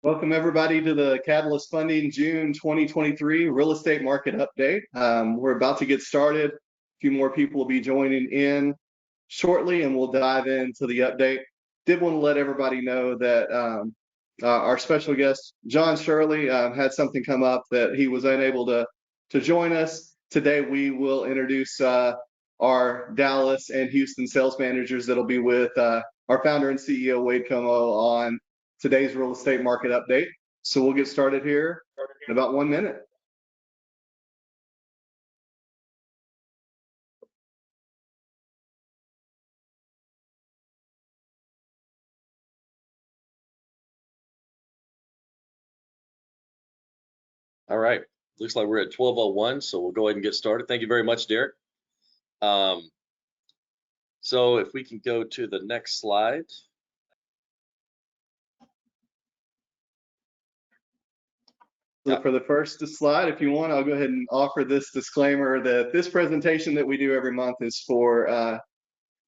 Welcome everybody to the Catalyst Funding June 2023 Real Estate Market Update. We're about to get started. A few more people will be joining in shortly and we'll dive into the update. Did want to let everybody know that our special guest, John Shirley, had something come up that he was unable to join us. Today we will introduce our Dallas and Houston sales managers that'll be with our founder and CEO, Wade Comeaux, on today's real estate market update. So we'll get started here in about 1 minute. All right, looks like we're at 12:01, so we'll go ahead and get started. Thank you very much, Derek. So if we can go to the next slide. So for the first slide, if you want, I'll go ahead and offer this disclaimer that this presentation that we do every month is for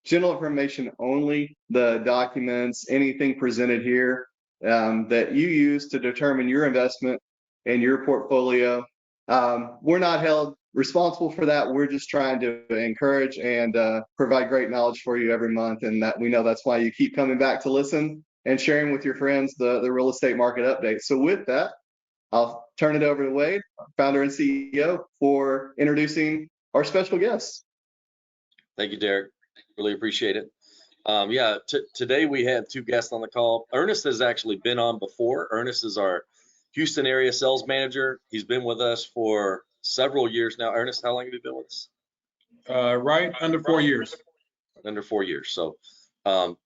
general information only. The documents, anything presented here that you use to determine your investment and your portfolio, we're not held responsible for that. We're just trying to encourage and provide great knowledge for you every month, and that we know that's why you keep coming back to listen and sharing with your friends the real estate market update. So with that, I'll turn it over to Wade, founder and CEO, for introducing our special guests. Thank you, Derek. Really appreciate it. Today we have two guests on the call. Ernest has actually been on before. Ernest is our Houston area sales manager. He's been with us for several years now. Ernest, how long have you been with us? Right under 4 years. Under 4 years. So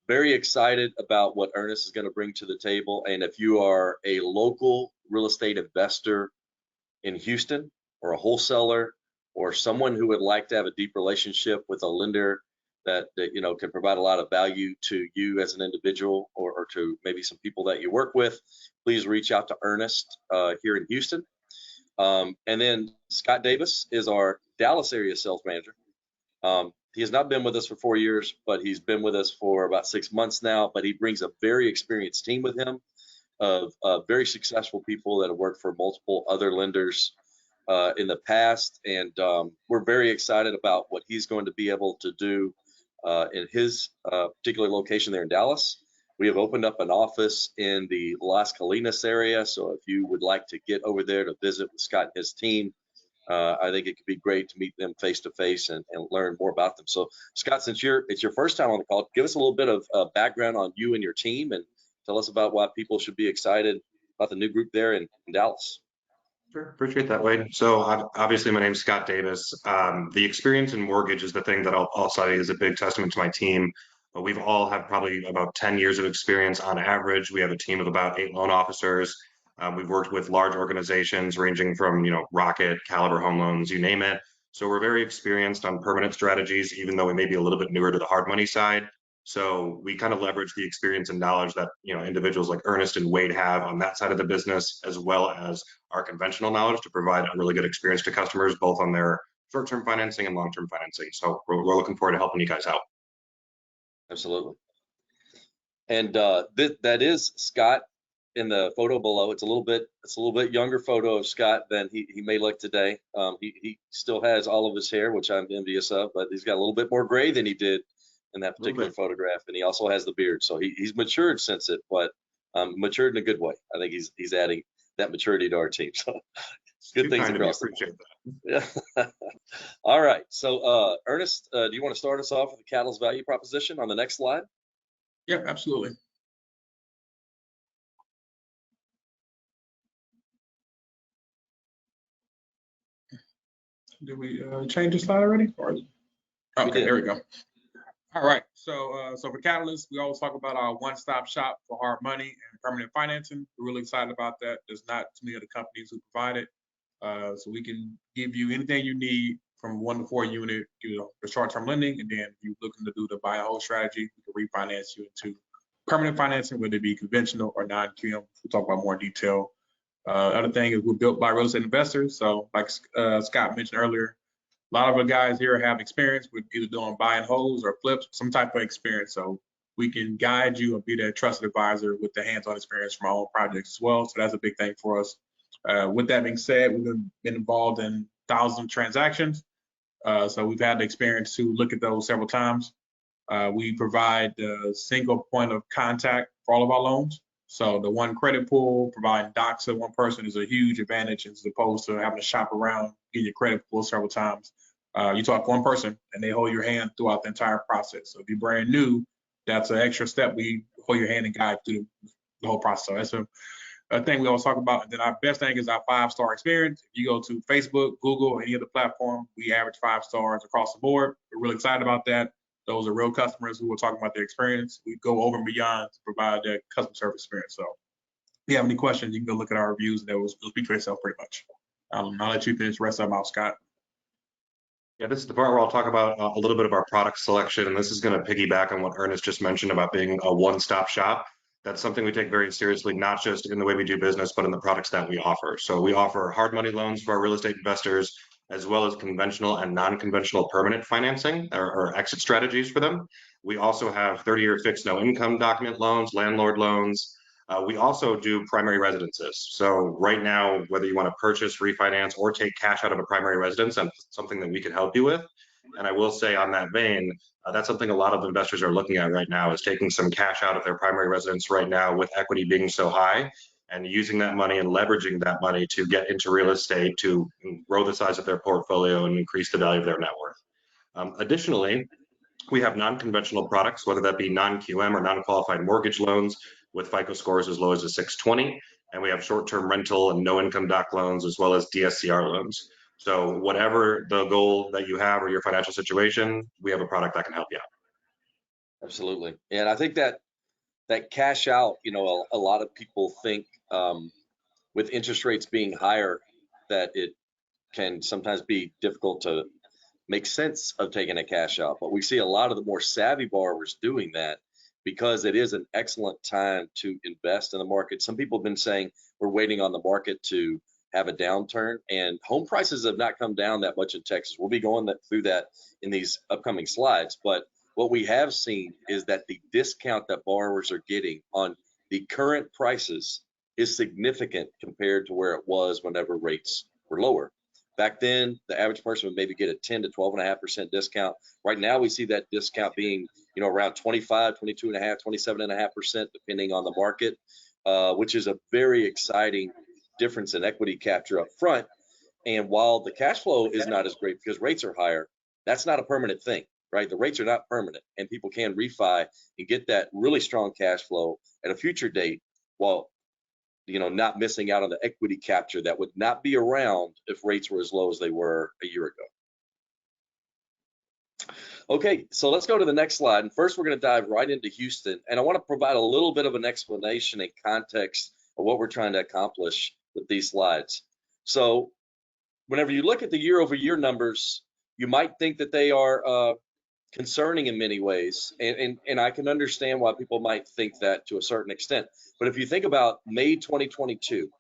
very excited about what Ernest is going to bring to the table. And if you are a local real estate investor in Houston, or a wholesaler, or someone who would like to have a deep relationship with a lender that can provide a lot of value to you as an individual, or to maybe some people that you work with, please reach out to Ernest here in Houston. And then Scott Davis is our Dallas area sales manager. He has not been with us for 4 years, but he's been with us for about 6 months now. But he brings a very experienced team with him of very successful people that have worked for multiple other lenders in the past. And we're very excited about what he's going to be able to do in his particular location there in Dallas. We have opened up an office in the Las Colinas area. So if you would like to get over there to visit with Scott and his team, I think it could be great to meet them face to face and learn more about them. So Scott, since it's your first time on the call, give us a little bit of background on you and your team, and tell us about why people should be excited about the new group there in Dallas. Sure, appreciate that, Wade. So obviously my name's Scott Davis. The experience in mortgage is the thing that I'll say is a big testament to my team. We've all had probably about 10 years of experience on average. We have a team of about 8 loan officers. We've worked with large organizations ranging from, Rocket, Caliber Home Loans, you name it. So we're very experienced on permanent strategies, even though we may be a little bit newer to the hard money side. So we kind of leverage the experience and knowledge that individuals like Ernest and Wade have on that side of the business, as well as our conventional knowledge, to provide a really good experience to customers, both on their short-term financing and long-term financing. So we're looking forward to helping you guys out. Absolutely. And that is Scott in the photo below. It's a little bit younger photo of Scott than he may look today. He still has all of his hair, which I'm envious of, but he's got a little bit more gray than he did in that particular photograph, and he also has the beard. So he's matured since it, but matured in a good way. I think he's adding that maturity to our team. So good things across the board. Yeah. All right. So Ernest, do you want to start us off with the Catalyst value proposition on the next slide? Yeah, absolutely. Did we change the slide already? Okay, there we go. All right, so for Catalyst, we always talk about our one-stop shop for hard money and permanent financing. We're really excited about that. There's not too many other companies who provide it. So we can give you anything you need from 1 to 4 unit, the short-term lending, and then if you're looking to do the buy and hold strategy, we can refinance you into permanent financing, whether it be conventional or non-QM. We'll talk about more in detail. Other thing is we're built by real estate investors. So like Scott mentioned earlier, a lot of the guys here have experience with either doing buy and holds or flips, some type of experience. So we can guide you and be that trusted advisor with the hands-on experience from our own projects as well. So that's a big thing for us. With that being said, we've been involved in thousands of transactions. So we've had the experience to look at those several times. We provide a single point of contact for all of our loans. So the one credit pool, providing docs to one person is a huge advantage as opposed to having to shop around, get your credit pool several times. You talk to one person and they hold your hand throughout the entire process. So if you're brand new, that's an extra step. We hold your hand and guide through the whole process. So that's a thing we always talk about. And then our best thing is our 5-star experience. If you go to Facebook, Google, or any other platform, we average 5 stars across the board. We're really excited about that. Those are real customers who are talking about their experience. We go over and beyond to provide that customer service experience. So if you have any questions, you can go look at our reviews and it'll speak for itself pretty much. I'll let you finish the rest of them out, Scott. Yeah, this is the part where I'll talk about a little bit of our product selection, and this is going to piggyback on what Ernest just mentioned about being a one-stop shop. That's something we take very seriously, not just in the way we do business, but in the products that we offer. So we offer hard money loans for our real estate investors, as well as conventional and non-conventional permanent financing or exit strategies for them. We also have 30-year fixed no income document loans, landlord loans. We also do primary residences. So right now, whether you want to purchase, refinance, or take cash out of a primary residence, that's something that we can help you with. And I will say on that vein, that's something a lot of investors are looking at right now, is taking some cash out of their primary residence right now with equity being so high, and using that money and leveraging that money to get into real estate to grow the size of their portfolio and increase the value of their net worth. Additionally, we have non-conventional products, whether that be non-QM or non-qualified mortgage loans with FICO scores as low as a 620. And we have short-term rental and no-income doc loans, as well as DSCR loans. So whatever the goal that you have or your financial situation, we have a product that can help you out. Absolutely. And I think that cash out, a lot of people think with interest rates being higher, that it can sometimes be difficult to make sense of taking a cash out. But we see a lot of the more savvy borrowers doing that because it is an excellent time to invest in the market. Some people have been saying we're waiting on the market to have a downturn, and home prices have not come down that much in Texas. We'll be going through that in these upcoming slides. But what we have seen is that the discount that borrowers are getting on the current prices is significant compared to where it was whenever rates were lower. Back then, the average person would maybe get a 10 to 12.5% discount. Right now, we see that discount being, around 25, 22.5, 27.5%, depending on the market, which is a very exciting difference in equity capture up front. And while the cash flow is not as great because rates are higher, that's not a permanent thing, right? The rates are not permanent, and people can refi and get that really strong cash flow at a future date while not missing out on the equity capture that would not be around if rates were as low as they were a year ago. Okay, so let's go to the next slide. And first, we're going to dive right into Houston. And I want to provide a little bit of an explanation and context of what we're trying to accomplish with these slides. So whenever you look at the year-over-year numbers, you might think that they are concerning in many ways. And I can understand why people might think that to a certain extent. But if you think about May 2022,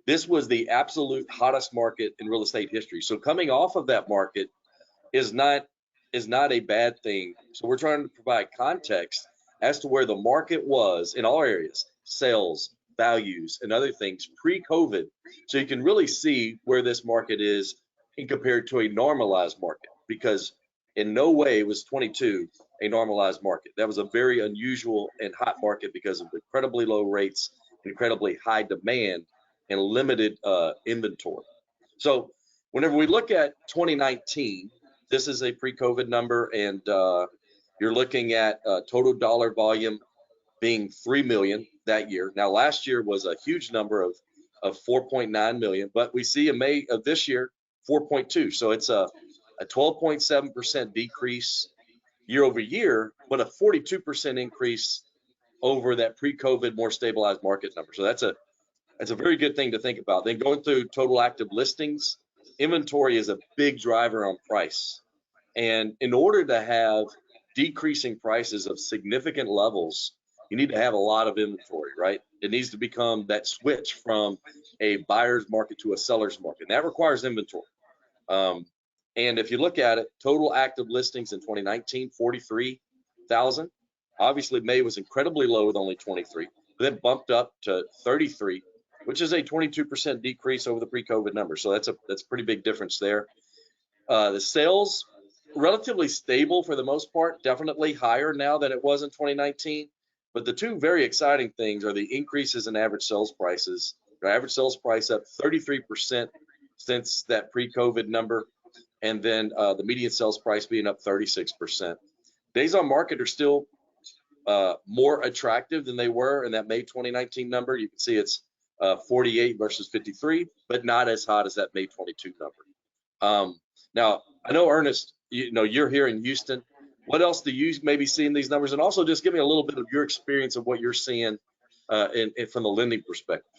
this was the absolute hottest market in real estate history. So coming off of that market is not a bad thing. So we're trying to provide context as to where the market was in all areas, sales, values, and other things pre-COVID. So you can really see where this market is in compared to a normalized market, because in no way was 22 a normalized market. That was a very unusual and hot market because of incredibly low rates, incredibly high demand, and limited inventory. So whenever we look at 2019, this is a pre-COVID number, and you're looking at total dollar volume being 3 million that year. Now, last year was a huge number of 4.9 million, but we see in May of this year, 4.2. So it's a 12.7% decrease year over year, but a 42% increase over that pre-COVID more stabilized market number. So that's a very good thing to think about. Then going through total active listings, inventory is a big driver on price. And in order to have decreasing prices of significant levels, you need to have a lot of inventory, right? It needs to become that switch from a buyer's market to a seller's market. And that requires inventory. And if you look at it, total active listings in 2019, 43,000. Obviously, May was incredibly low with only 23, then bumped up to 33, which is a 22% decrease over the pre-COVID number. So that's a pretty big difference there. The sales relatively stable for the most part, definitely higher now than it was in 2019. But the two very exciting things are the increases in average sales prices. The average sales price up 33% since that pre-COVID number, and then the median sales price being up 36%. Days on market are still more attractive than they were in that May 2019 number. You can see it's 48 versus 53, but not as hot as that May 22 number. Now, I know, Ernest, you're here in Houston. What else do you maybe see in these numbers? And also just give me a little bit of your experience of what you're seeing from the lending perspective.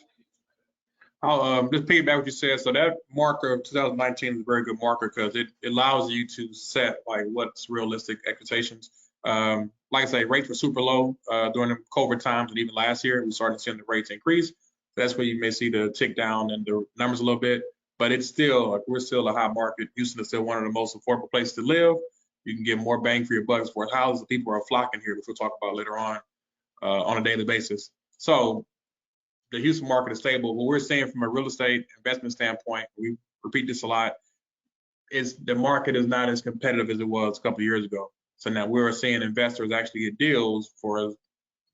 I'll just piggyback what you said. So that marker of 2019 is a very good marker because it allows you to set like what's realistic expectations. Like I say, rates were super low during the COVID times, and even last year we started seeing the rates increase. That's where you may see the tick down in the numbers a little bit, but it's still like we're still a high market. Houston is still one of the most affordable places to live. You can get more bang for your buck as far as houses. People are flocking here, which we'll talk about later on a daily basis. So the Houston market is stable. What we're seeing from a real estate investment standpoint, we repeat this a lot, is the market is not as competitive as it was a couple of years ago. So now we're seeing investors actually get deals for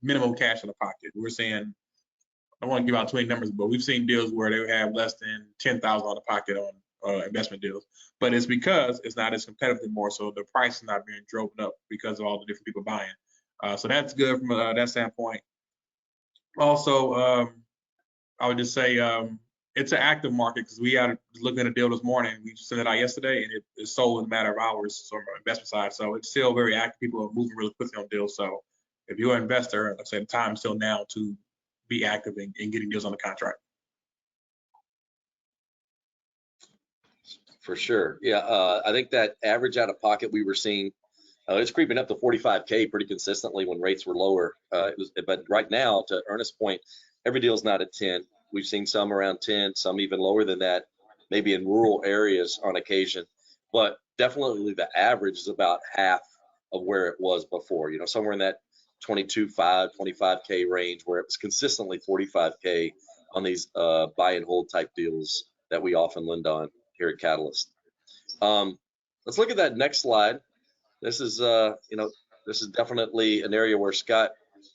minimum cash in the pocket. We're seeing, I don't want to give out too many numbers, but we've seen deals where they have less than $10,000 in the pocket on investment deals. But it's because it's not as competitive anymore. So the price is not being driven up because of all the different people buying. So that's good from that standpoint. Also, I would just say it's an active market because we are looking at a deal this morning. We sent it out yesterday, and it sold in a matter of hours from our investment side. So it's still very active. People are moving really quickly on deals. So if you're an investor, like I said, the time is still now to be active in getting deals on the contract. For sure. Yeah, I think that average out of pocket we were seeing, it's creeping up to 45K pretty consistently when rates were lower. But right now, to Ernest's point, every deal's not at 10. We've seen some around 10, some even lower than that, maybe in rural areas on occasion. But definitely the average is about half of where it was before, somewhere in that 22.5, 25K range, where it was consistently 45K on these buy and hold type deals that we often lend on here at Catalyst. Let's look at that next slide. This is, this is definitely an area where Scott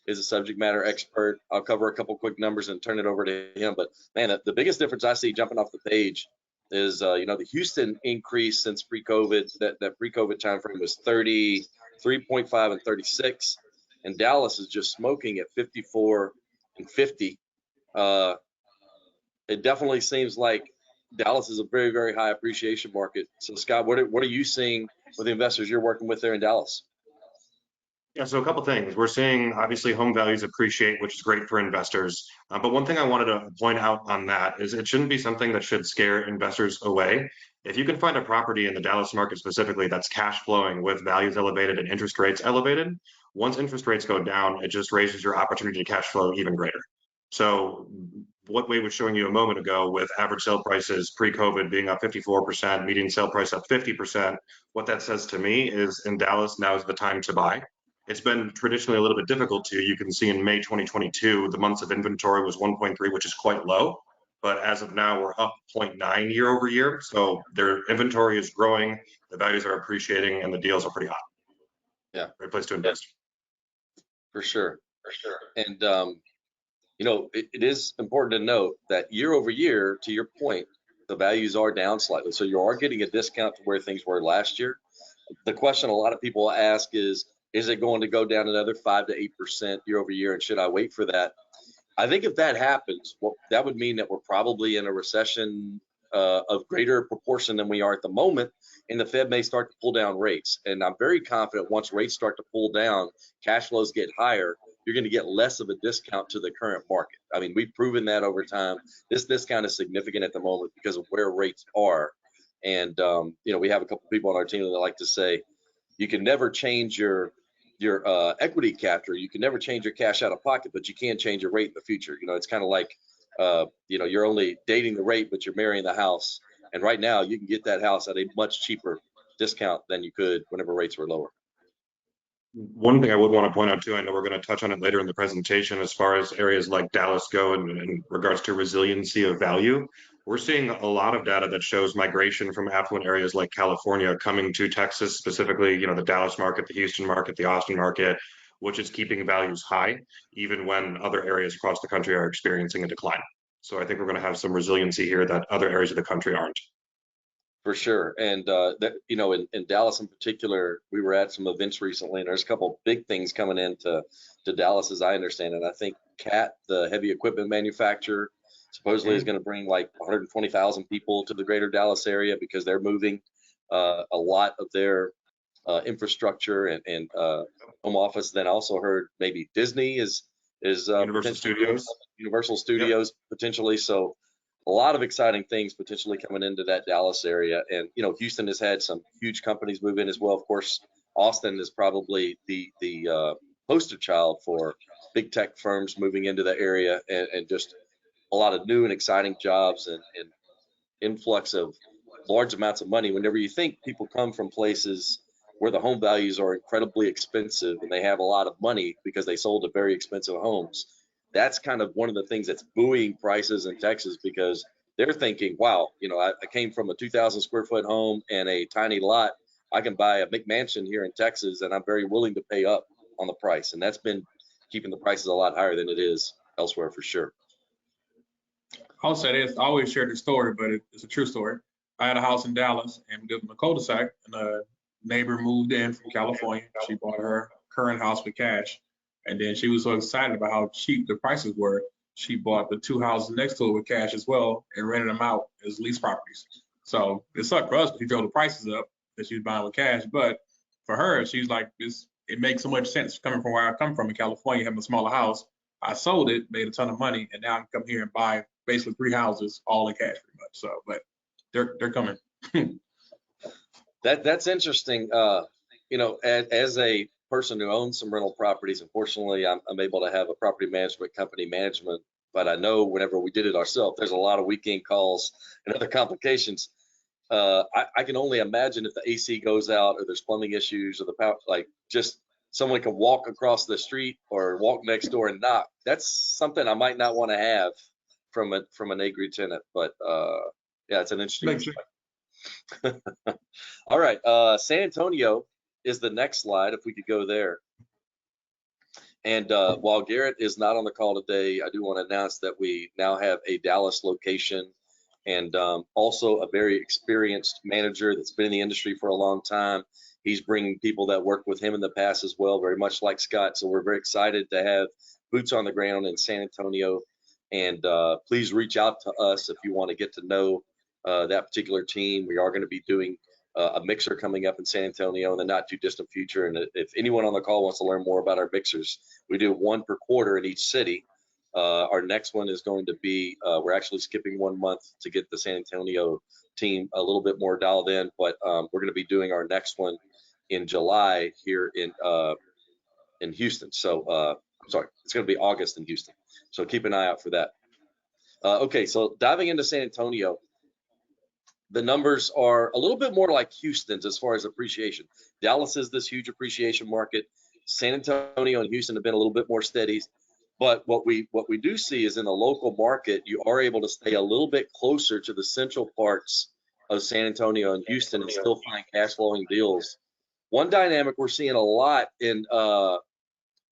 is a subject matter expert. I'll cover a couple quick numbers and turn it over to him. But man, the biggest difference I see jumping off the page is, the Houston increase since pre-COVID. That pre-COVID timeframe was 33.5 and 36, and Dallas is just smoking at 54 and 50. It definitely seems like Dallas is a very, very high appreciation market. So Scott, what are you seeing with the investors you're working with there in Dallas? Yeah, so a couple things. We're seeing obviously home values appreciate, which is great for investors. But one thing I wanted to point out on that is it shouldn't be something that should scare investors away. If you can find a property in the Dallas market specifically that's cash flowing with values elevated and interest rates elevated, once interest rates go down, it just raises your opportunity to cash flow even greater. So what Wade was showing you a moment ago with average sale prices pre-COVID being up 54%, median sale price up 50%, what that says to me is in Dallas, now is the time to buy. It's been traditionally a little bit difficult to. You can see in May 2022, the months of inventory was 1.3, which is quite low. But as of now, we're up 0.9 year over year. So their inventory is growing, the values are appreciating, and the deals are pretty hot. Yeah. Great place to invest. For sure. And, it is important to note that year over year, to your point, the values are down slightly. So you are getting a discount to where things were last year. The question a lot of people ask is it going to go down another 5 to 8% year over year? And should I wait for that? I think if that happens, well, that would mean that we're probably in a recession of greater proportion than we are at the moment, and the Fed may start to pull down rates. And I'm very confident once rates start to pull down, cash flows get higher, you're going to get less of a discount to the current market. I mean, we've proven that over time. This discount is significant at the moment because of where rates are. And, we have a couple of people on our team that like to say, you can never change your equity capture. You can never change your cash out of pocket, but you can change your rate in the future. It's kind of like, you're only dating the rate, but you're marrying the house. And right now you can get that house at a much cheaper discount than you could whenever rates were lower. One thing I would want to point out too, I know we're going to touch on it later in the presentation, as far as areas like Dallas go in regards to resiliency of value. We're seeing a lot of data that shows migration from affluent areas like California coming to Texas, specifically, the Dallas market, the Houston market, the Austin market, which is keeping values high, even when other areas across the country are experiencing a decline. So I think we're going to have some resiliency here that other areas of the country aren't. For sure. And in Dallas in particular, we were at some events recently, and there's a couple big things coming into Dallas, as I understand it. I think CAT, the heavy equipment manufacturer, supposedly is going to bring like 120,000 people to the greater Dallas area because they're moving a lot of their infrastructure and home office. Then I also heard maybe Disney is Universal Studios. Universal Studios potentially. So a lot of exciting things potentially coming into that Dallas area. And, Houston has had some huge companies move in as well. Of course, Austin is probably the poster child for big tech firms moving into the area and just a lot of new and exciting jobs and influx of large amounts of money. Whenever you think people come from places where the home values are incredibly expensive and they have a lot of money because they sold a very expensive homes, that's kind of one of the things that's buoying prices in Texas, because they're thinking, wow, I came from a 2,000 square foot home and a tiny lot. I can buy a McMansion here in Texas, and I'm very willing to pay up on the price. And that's been keeping the prices a lot higher than it is elsewhere for sure. I'll say this, I always share this story, but it's a true story. I had a house in Dallas and we lived in a cul-de-sac, and a neighbor moved in from California. She bought her current house with cash. And then she was so excited about how cheap the prices were. She bought the two houses next to it with cash as well and rented them out as lease properties. So it sucked for us because she drove the prices up that she was buying with cash. But for her, she's like, it makes so much sense coming from where I come from in California, having a smaller house. I sold it, made a ton of money, and now I can come here and buy basically 3 houses all in cash pretty much. So, but they're coming. That's interesting. As a person who owns some rental properties, unfortunately, I'm able to have a property management company management, but I know whenever we did it ourselves, there's a lot of weekend calls and other complications. I can only imagine if the AC goes out or there's plumbing issues or the power, like just someone can walk across the street or walk next door and knock. That's something I might not want to have from an agri tenant, but yeah, it's an interesting. All right, San Antonio is the next slide. If we could go there. And while Garrett is not on the call today, I do want to announce that we now have a Dallas location, and also a very experienced manager that's been in the industry for a long time. He's bringing people that worked with him in the past as well, very much like Scott. So we're very excited to have boots on the ground in San Antonio. And please reach out to us if you want to get to know that particular team. We are going to be doing a mixer coming up in San Antonio in the not too distant future. And if anyone on the call wants to learn more about our mixers, we do 1 per quarter in each city. Our next one is going to be, we're actually skipping 1 month to get the San Antonio team a little bit more dialed in, but we're going to be doing our next one in July here in Houston. So I'm sorry, it's going to be August in Houston. So keep an eye out for that. Okay, so diving into San Antonio, the numbers are a little bit more like Houston's as far as appreciation. Dallas is this huge appreciation market. San Antonio and Houston have been a little bit more steady. But what we do see is in the local market, you are able to stay a little bit closer to the central parts of San Antonio and Houston and still find cash flowing deals. One dynamic we're seeing a lot in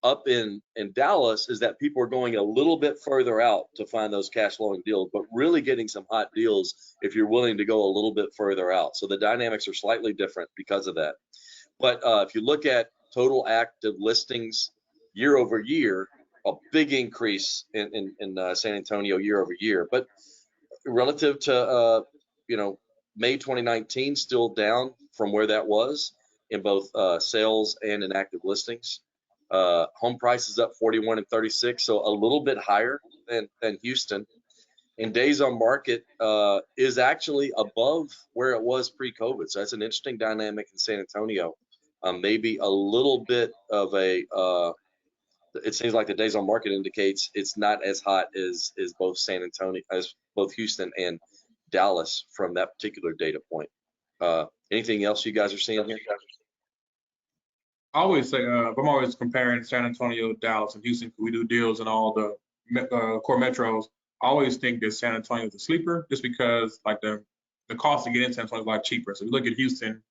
up in Dallas is that people are going a little bit further out to find those cash flowing deals, but really getting some hot deals if you're willing to go a little bit further out. So the dynamics are slightly different because of that. But if you look at total active listings year over year, a big increase in San Antonio year over year. But relative to May 2019, still down from where that was in both sales and in active listings. Home prices up 41 and 36, so a little bit higher than Houston. And days on market is actually above where it was pre-COVID. So that's an interesting dynamic in San Antonio. Maybe a little bit of a, it seems like the days on market indicates it's not as hot as both San Antonio, as both Houston and Dallas from that particular data point. Anything else you guys are seeing here? always say, I'm always comparing San Antonio, Dallas, and Houston. We do deals in all the core metros. I always think that San Antonio is a sleeper just because like the cost to get in San Antonio is a lot cheaper. So if you look at Houston,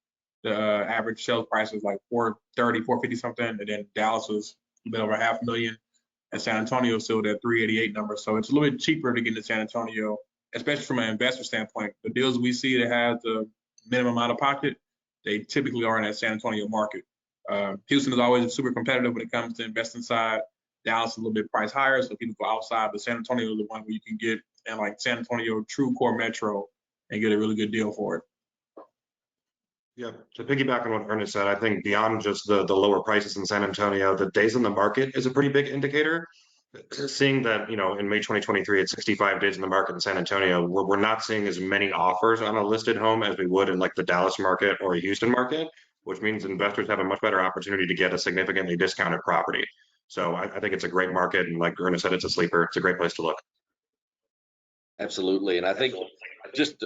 the average sales price is like 430, 450 something, and then Dallas was a bit over $500,000, and San Antonio still at 388 number. So it's a little bit cheaper to get into San Antonio, especially from an investor standpoint. The deals we see that have the minimum out of pocket, they typically are in that San Antonio market. Houston is always super competitive when it comes to investing side. Dallas is a little bit price higher, so people go outside, but San Antonio is the one where you can get in like San Antonio true core metro and get a really good deal for it. Yeah, to piggyback on what Ernest said, I think beyond just the lower prices in San Antonio, the days in the market is a pretty big indicator. Seeing that, in May 2023, it's 65 days in the market in San Antonio, we're not seeing as many offers on a listed home as we would in like the Dallas market or a Houston market, which means investors have a much better opportunity to get a significantly discounted property. So I think it's a great market, and like Ernest said, it's a sleeper. It's a great place to look. Absolutely. And I think just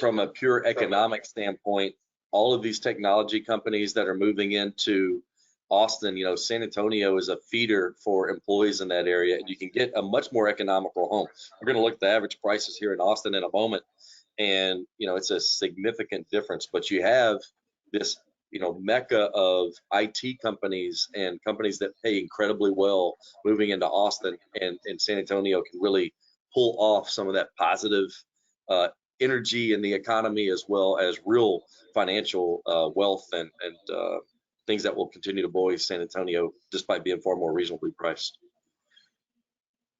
from a pure economic standpoint, all of these technology companies that are moving into Austin, San Antonio is a feeder for employees in that area, and you can get a much more economical home. We're going to look at the average prices here in Austin in a moment, and it's a significant difference. But you have this, mecca of IT companies and companies that pay incredibly well moving into Austin, and San Antonio can really pull off some of that positive energy in the economy, as well as real financial wealth and things that will continue to buoy San Antonio despite being far more reasonably priced.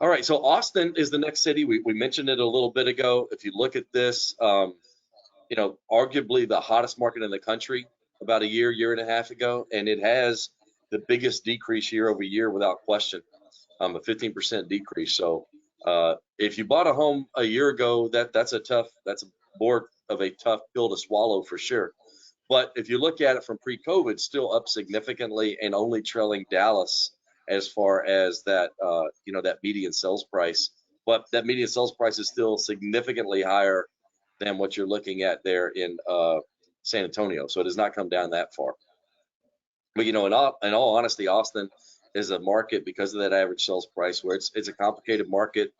All right, so Austin is the next city. We mentioned it a little bit ago. If you look at this, arguably the hottest market in the country about a year and a half ago, and it has the biggest decrease year over year without question, a 15% decrease. So if you bought a home a year ago, that's more of a tough pill to swallow for sure. But if you look at it from pre-COVID, still up significantly and only trailing Dallas as far as that, that median sales price. But that median sales price is still significantly higher than what you're looking at there in San Antonio. So it has not come down that far. But, in all honesty, Austin is a market because of that average sales price where it's a complicated market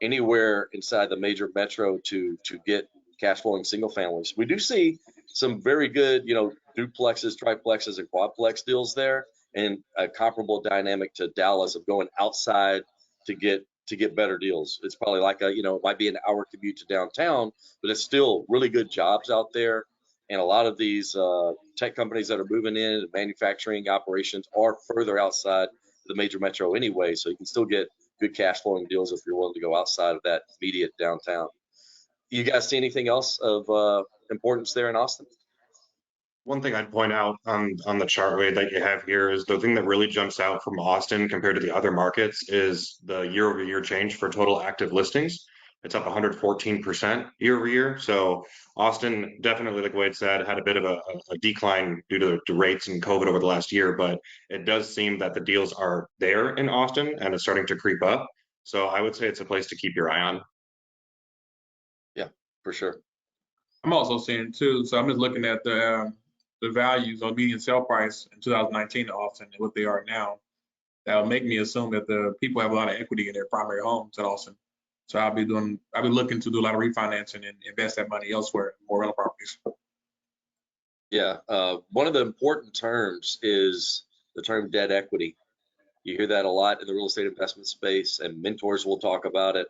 anywhere inside the major metro to get cash flowing single families. We do see some very good, duplexes, triplexes, and quadplex deals there, and a comparable dynamic to Dallas of going outside to get better deals. It's probably like it might be an hour commute to downtown, but it's still really good jobs out there. And a lot of these tech companies that are moving in, manufacturing operations, are further outside the major metro anyway, so you can still get good cash flowing deals if you're willing to go outside of that immediate downtown. You guys see anything else of importance there in Austin? One thing I'd point out on the chart way that you have here is the thing that really jumps out from Austin compared to the other markets is the year-over-year change for total active listings. It's up 114% year over year. So Austin definitely, like Wade said, had a bit of a decline due to rates and COVID over the last year, but it does seem that the deals are there in Austin and it's starting to creep up. So I would say it's a place to keep your eye on. Yeah, for sure. I'm also seeing too, so I'm just looking at the values on median sale price in 2019 in Austin and what they are now. That would make me assume that the people have a lot of equity in their primary homes in Austin. So I'll be looking to do a lot of refinancing and invest that money elsewhere, more rental properties. Yeah, one of the important terms is the term debt equity. You hear that a lot in the real estate investment space, and mentors will talk about it.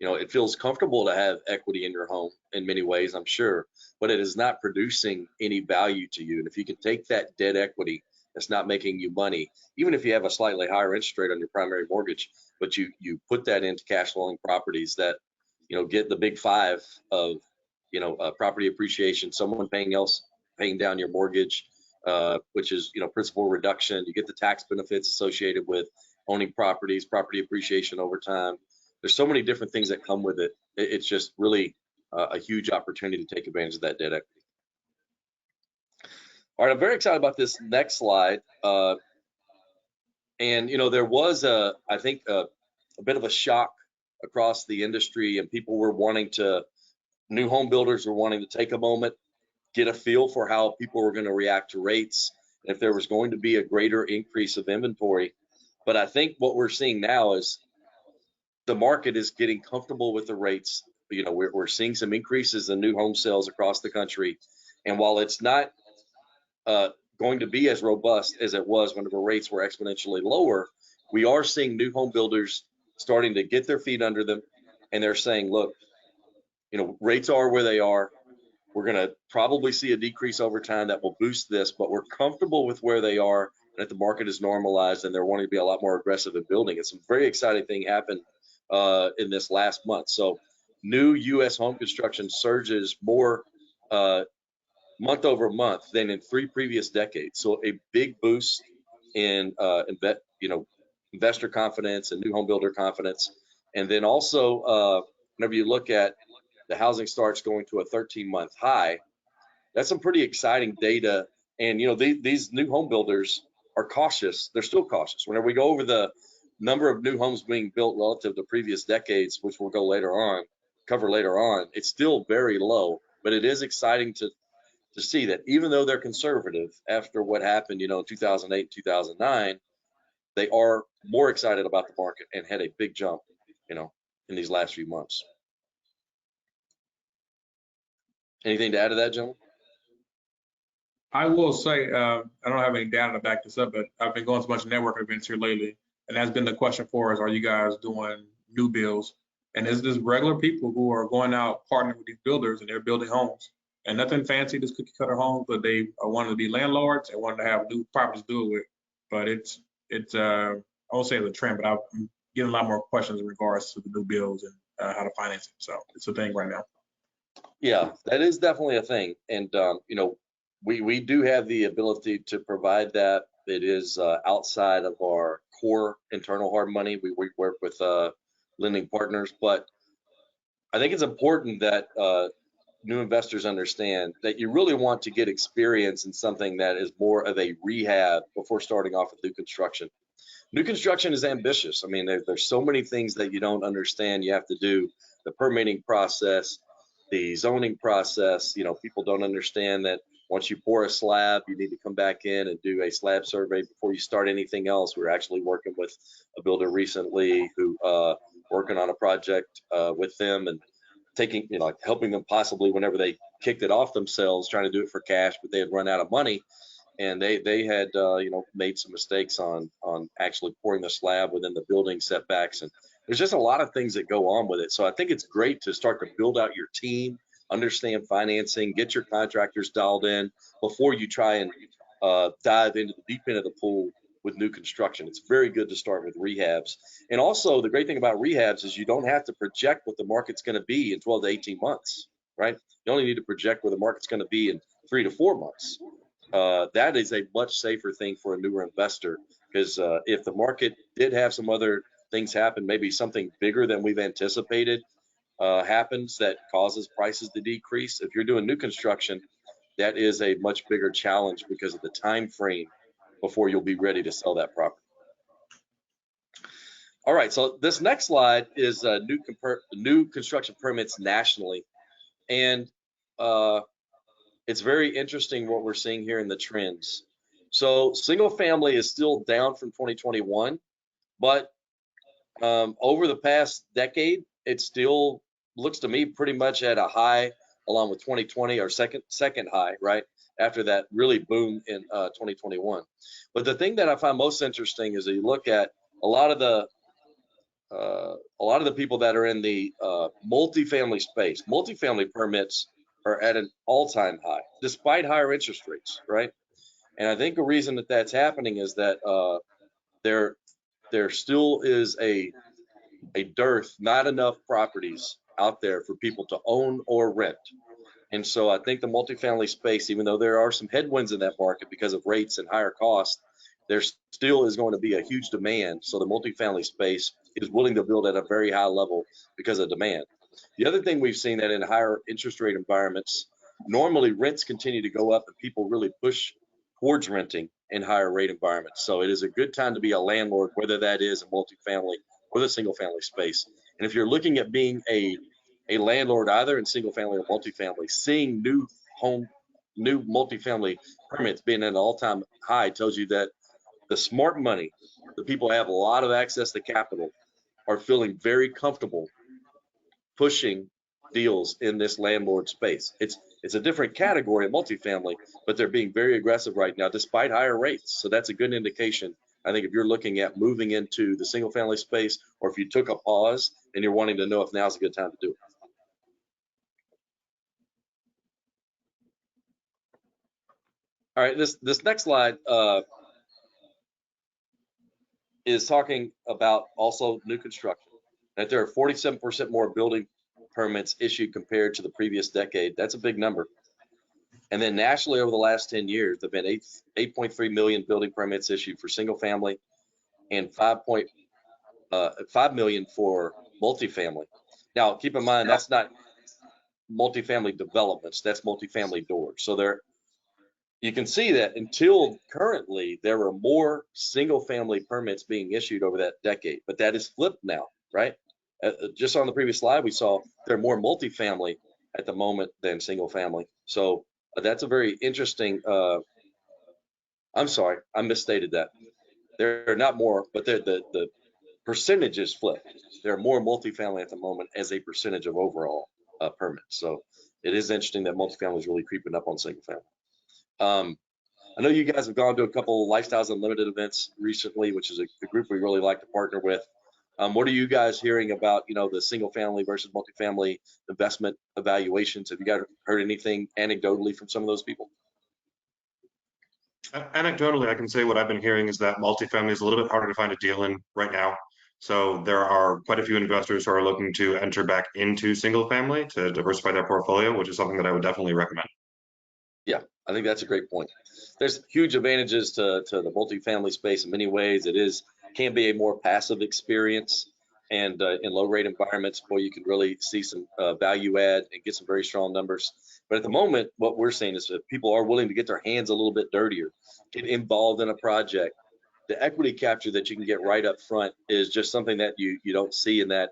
It feels comfortable to have equity in your home in many ways, I'm sure, but it is not producing any value to you. And if you can take that debt equity that's not making you money, even if you have a slightly higher interest rate on your primary mortgage, but you put that into cash flowing properties that, get the big five of, property appreciation, someone paying down your mortgage, which is, principal reduction. You get the tax benefits associated with owning properties, property appreciation over time. There's so many different things that come with it. It's just really a huge opportunity to take advantage of that debt equity. All right, I'm very excited about this next slide. And there was I think a bit of a shock across the industry, and people were new home builders were wanting to take a moment, get a feel for how people were going to react to rates if there was going to be a greater increase of inventory. But I think what we're seeing now is the market is getting comfortable with the rates. You know, we're seeing some increases in new home sales across the country. And while it's not going to be as robust as it was whenever rates were exponentially lower, we are seeing new home builders starting to get their feet under them. And they're saying, look, you know, rates are where they are. We're going to probably see a decrease over time that will boost this, but we're comfortable with where they are and that the market is normalized and they're wanting to be a lot more aggressive in building. And some very exciting thing happened in this last month. So new U.S. home construction surges more month over month than in 3 previous decades. So a big boost in investor confidence and new home builder confidence. And then also whenever you look at the housing starts going to a 13-month high, that's some pretty exciting data. And you know, these new home builders are cautious. They're still cautious. Whenever we go over the number of new homes being built relative to previous decades, which we'll cover later on, it's still very low. But it is exciting to see that even though they're conservative after what happened, you know, in 2008, 2009, they are more excited about the market and had a big jump, you know, in these last few months. Anything to add to that, gentlemen? I will say, I don't have any data to back this up, but I've been going to a bunch of network events here lately, and that's been the question for us: are you guys doing new builds? And it's just regular people who are going out partnering with these builders, and they're building homes, and nothing fancy, just cookie cutter homes, but they are wanting to be landlords and wanting to have new properties to do it with. But it's I won't say it's a trend, but I'm getting a lot more questions in regards to the new builds and how to finance it. So it's a thing right now. Yeah, that is definitely a thing. And, you know, we do have the ability to provide that. It is outside of our core internal hard money. We work with lending partners, but I think it's important that new investors understand that you really want to get experience in something that is more of a rehab before starting off with new construction. New construction is ambitious. I mean, there's so many things that you don't understand you have to do. The permitting process, the zoning process, you know, people don't understand that once you pour a slab, you need to come back in and do a slab survey before you start anything else. We're actually working with a builder recently who working on a project with them and taking, you know, like helping them possibly whenever they kicked it off themselves, trying to do it for cash, but they had run out of money. And they had you know, made some mistakes on actually pouring the slab within the building setbacks, and there's just a lot of things that go on with it. So I think it's great to start to build out your team, understand financing, get your contractors dialed in before you try and dive into the deep end of the pool with new construction. It's very good to start with rehabs. And also the great thing about rehabs is you don't have to project what the market's going to be in 12 to 18 months, right? You only need to project where the market's going to be in 3 to 4 months. That is a much safer thing for a newer investor, because if the market did have some other things happen, maybe something bigger than we've anticipated happens that causes prices to decrease. If you're doing new construction, that is a much bigger challenge because of the time frame before you'll be ready to sell that property. All right, so this next slide is new construction permits nationally, and it's very interesting what we're seeing here in the trends. So single family is still down from 2021, but over the past decade, it still looks to me pretty much at a high, along with 2020, our second high, right after that really boom in 2021. But the thing that I find most interesting is that you look at a lot of the people that are in the multifamily space. Multifamily permits are at an all-time high, despite higher interest rates, right? And I think the reason that that's happening is that there still is a dearth, not enough properties out there for people to own or rent. And so I think the multifamily space, even though there are some headwinds in that market because of rates and higher costs, there still is going to be a huge demand. So the multifamily space is willing to build at a very high level because of demand. The other thing we've seen that in higher interest rate environments, normally rents continue to go up and people really push towards renting in higher rate environments. So it is a good time to be a landlord, whether that is a multifamily or the single family space. And if you're looking at being a landlord, either in single family or multifamily, seeing new home new multifamily permits being at an all-time high tells you that the smart money, the people who have a lot of access to capital, are feeling very comfortable pushing deals in this landlord space. It's a different category of multifamily, but they're being very aggressive right now despite higher rates. So that's a good indication. I think if you're looking at moving into the single family space, or if you took a pause and you're wanting to know if now's a good time to do it. All right, this next slide is talking about also new construction. That there are 47% more building permits issued compared to the previous decade. That's a big number. And then nationally, over the last 10 years, there have been 8.3 million building permits issued for single family and 5 million for multifamily. Now, keep in mind, that's not multifamily developments, that's multifamily doors. So there, you can see that until currently, there were more single family permits being issued over that decade, but that is flipped now, right? Just on the previous slide, we saw there are more multifamily at the moment than single family. So that's a very interesting, I'm sorry, I misstated that. There are not more, but the percentage is flipped. There are more multifamily at the moment as a percentage of overall permits. So it is interesting that multifamily is really creeping up on single family. I know you guys have gone to a couple Lifestyles Unlimited events recently, which is a group we really like to partner with. What are you guys hearing about, the single family versus multifamily investment evaluations? Have you guys heard anything anecdotally from some of those people? Anecdotally, I can say what I've been hearing is that multifamily is a little bit harder to find a deal in right now. So there are quite a few investors who are looking to enter back into single family to diversify their portfolio, which is something that I would definitely recommend. Yeah, I think that's a great point. There's huge advantages to the multifamily space in many ways. Can be a more passive experience, and in low rate environments, boy, you can really see some value add and get some very strong numbers. But at the moment, what we're seeing is that people are willing to get their hands a little bit dirtier, get involved in a project. The equity capture that you can get right up front is just something that you don't see in that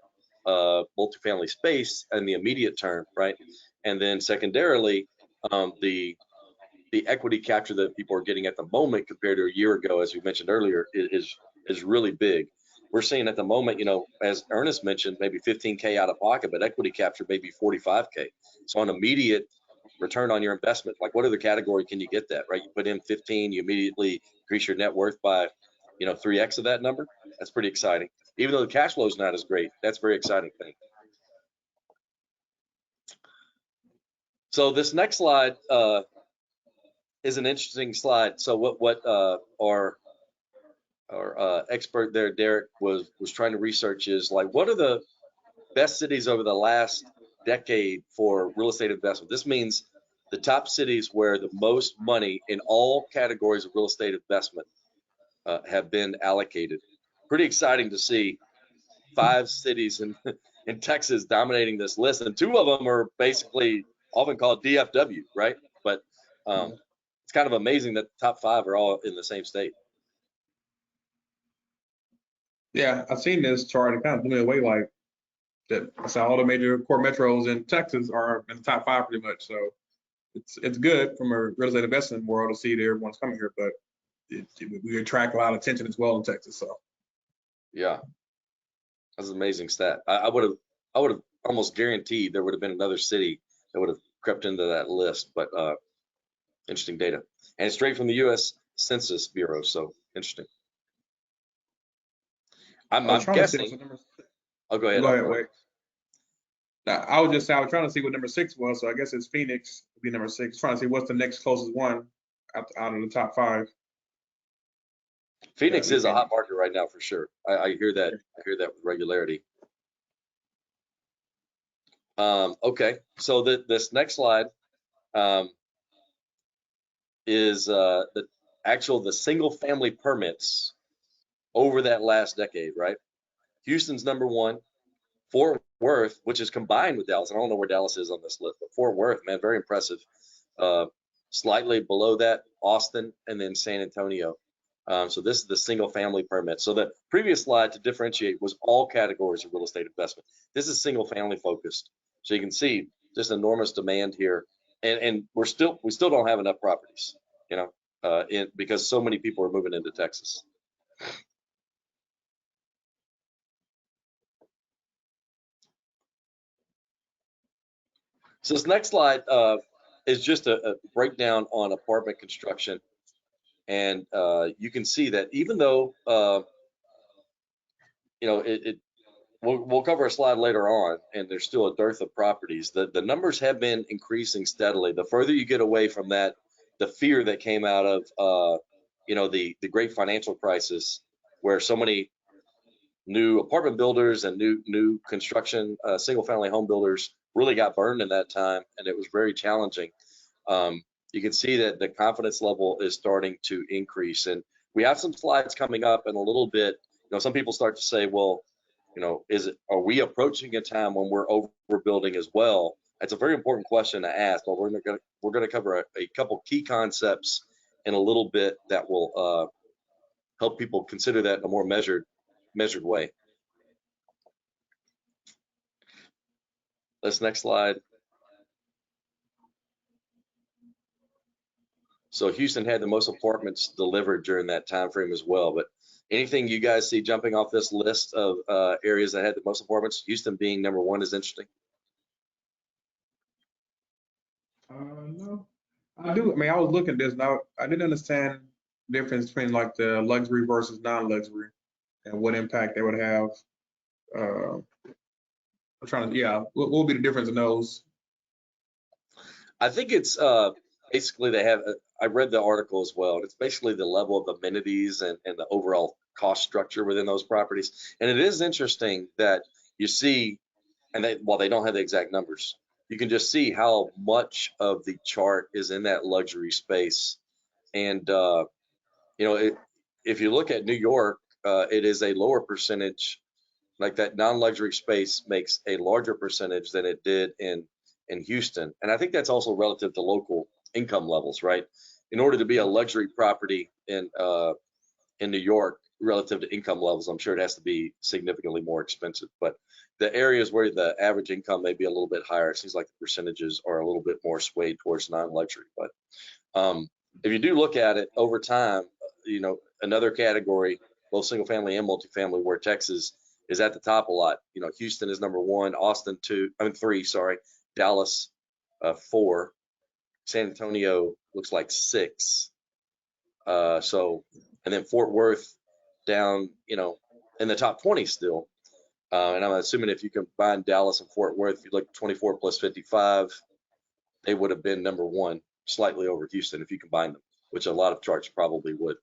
multifamily space in the immediate term, right? And then secondarily, the equity capture that people are getting at the moment compared to a year ago, as we mentioned earlier, is really big. We're seeing at the moment, as Ernest mentioned, maybe 15K out of pocket, but equity capture maybe 45K. So an immediate return on your investment, like what other category can you get that, right? You put in 15, you immediately increase your net worth by, 3X of that number. That's pretty exciting. Even though the cash flow is not as great, that's a very exciting thing. So this next slide is an interesting slide. So what our expert there, Derek, was trying to research is like, what are the best cities over the last decade for real estate investment? This means the top cities where the most money in all categories of real estate investment have been allocated. Pretty exciting to see 5 cities in Texas dominating this list, and 2 of them are basically often called DFW, right? But it's kind of amazing that the top 5 are all in the same state. Yeah, I've seen this chart. It kind of blew me away, like that. I saw all the major core metros in Texas are in the top 5 pretty much. So it's good from a real estate investment world to see that everyone's coming here, but we attract a lot of attention as well in Texas. So yeah, that's an amazing stat. I would have almost guaranteed there would have been another city that would have crept into that list, but interesting data, and it's straight from the U.S. Census Bureau. So interesting. I'm guessing. Oh, go ahead. Go ahead, wait. Now, I was trying to see what number 6 was. So I guess it's Phoenix would be number 6. Trying to see what's the next closest one out of the top 5. Phoenix is a hot market right now for sure. I hear that. I hear that with regularity. Okay, so this next slide is the single family permits over that last decade, right? Houston's number 1. Fort Worth, which is combined with Dallas. I don't know where Dallas is on this list, but Fort Worth, man, very impressive. Slightly below that, Austin, and then San Antonio. So this is the single family permit. So the previous slide to differentiate was all categories of real estate investment. This is single family focused. So you can see just enormous demand here and we still don't have enough properties, you know, because so many people are moving into Texas. So this next slide is just a breakdown on apartment construction. And you can see that even though, you know, we'll cover a slide later on, and there's still a dearth of properties, the numbers have been increasing steadily. The further you get away from that, the fear that came out of, you know, the great financial crisis, where so many new apartment builders and new construction, single family home builders really got burned in that time, and it was very challenging. You can see that the confidence level is starting to increase, and we have some slides coming up in a little bit. You know, some people start to say, well, you know, are we approaching a time when we're overbuilding as well? That's a very important question to ask, but we're going to cover a couple key concepts in a little bit that will help people consider that in a more measured way. This next slide. So Houston had the most apartments delivered during that time frame as well. But anything you guys see jumping off this list of areas that had the most apartments, Houston being number one, is interesting? No, I do. I mean, I was looking at this now. I didn't understand the difference between like the luxury versus non-luxury and what impact they would have. I'm trying to, yeah, what would be the difference in those? I think it's basically they have, I read the article as well, and it's basically the level of amenities and the overall cost structure within those properties. And it is interesting that you see, and while they don't have the exact numbers, you can just see how much of the chart is in that luxury space. And, you know, if you look at New York, it is a lower percentage, like that non-luxury space makes a larger percentage than it did in Houston. And I think that's also relative to local income levels, right? In order to be a luxury property in New York, relative to income levels, I'm sure it has to be significantly more expensive. But the areas where the average income may be a little bit higher, it seems like the percentages are a little bit more swayed towards non-luxury. But if you do look at it over time, you know, another category, both single family and multifamily, where Texas is at the top a lot. You know, Houston is number one, Austin 3, Dallas 4, San Antonio looks like 6. So, and then Fort Worth down, you know, in the top 20 still. And I'm assuming if you combine Dallas and Fort Worth, if you look 24 plus 55, they would have been number one, slightly over Houston if you combine them, which a lot of charts probably would.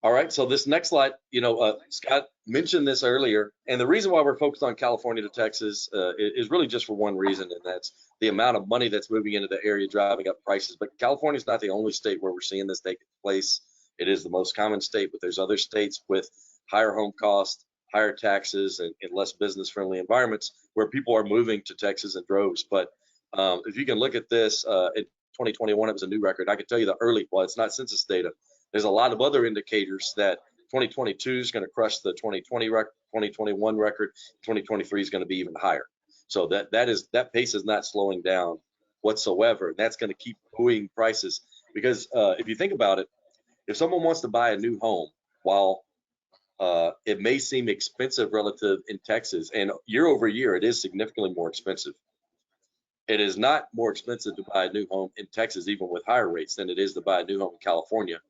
All right, so this next slide, you know, Scott mentioned this earlier, and the reason why we're focused on California to Texas is really just for one reason, and that's the amount of money that's moving into the area driving up prices. But California is not the only state where we're seeing this take place. It is the most common state, but there's other states with higher home costs, higher taxes, and less business-friendly environments where people are moving to Texas in droves. But if you can look at this, in 2021, it was a new record. I can tell you well, it's not census data. There's a lot of other indicators that 2022 is going to crush the 2020 record, 2021 record, 2023 is going to be even higher. So that pace is not slowing down whatsoever. And that's going to keep buoying prices because if you think about it, if someone wants to buy a new home, while it may seem expensive relative in Texas, and year over year, it is significantly more expensive. It is not more expensive to buy a new home in Texas, even with higher rates, than it is to buy a new home in California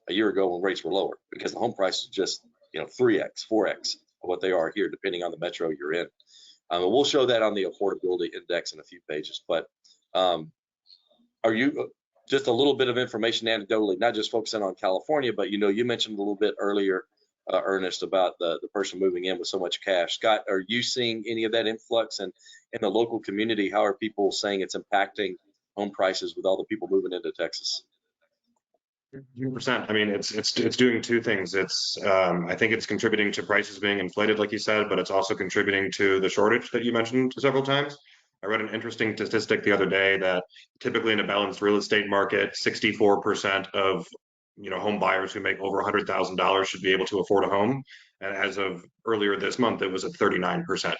a year ago when rates were lower, because the home price is just, you know, 3x, 4x of what they are here, depending on the metro you're in. And we'll show that on the affordability index in a few pages. But are you just a little bit of information anecdotally, not just focusing on California, but you know, you mentioned a little bit earlier, Ernest, about the person moving in with so much cash. Scott, are you seeing any of that influx? And in the local community, how are people saying it's impacting home prices with all the people moving into Texas? 100%. I mean, it's doing two things. I think it's contributing to prices being inflated, like you said, but it's also contributing to the shortage that you mentioned several times. I read an interesting statistic the other day that typically in a balanced real estate market, 64% of home buyers who make over $100,000 should be able to afford a home. And as of earlier this month, it was at 39%.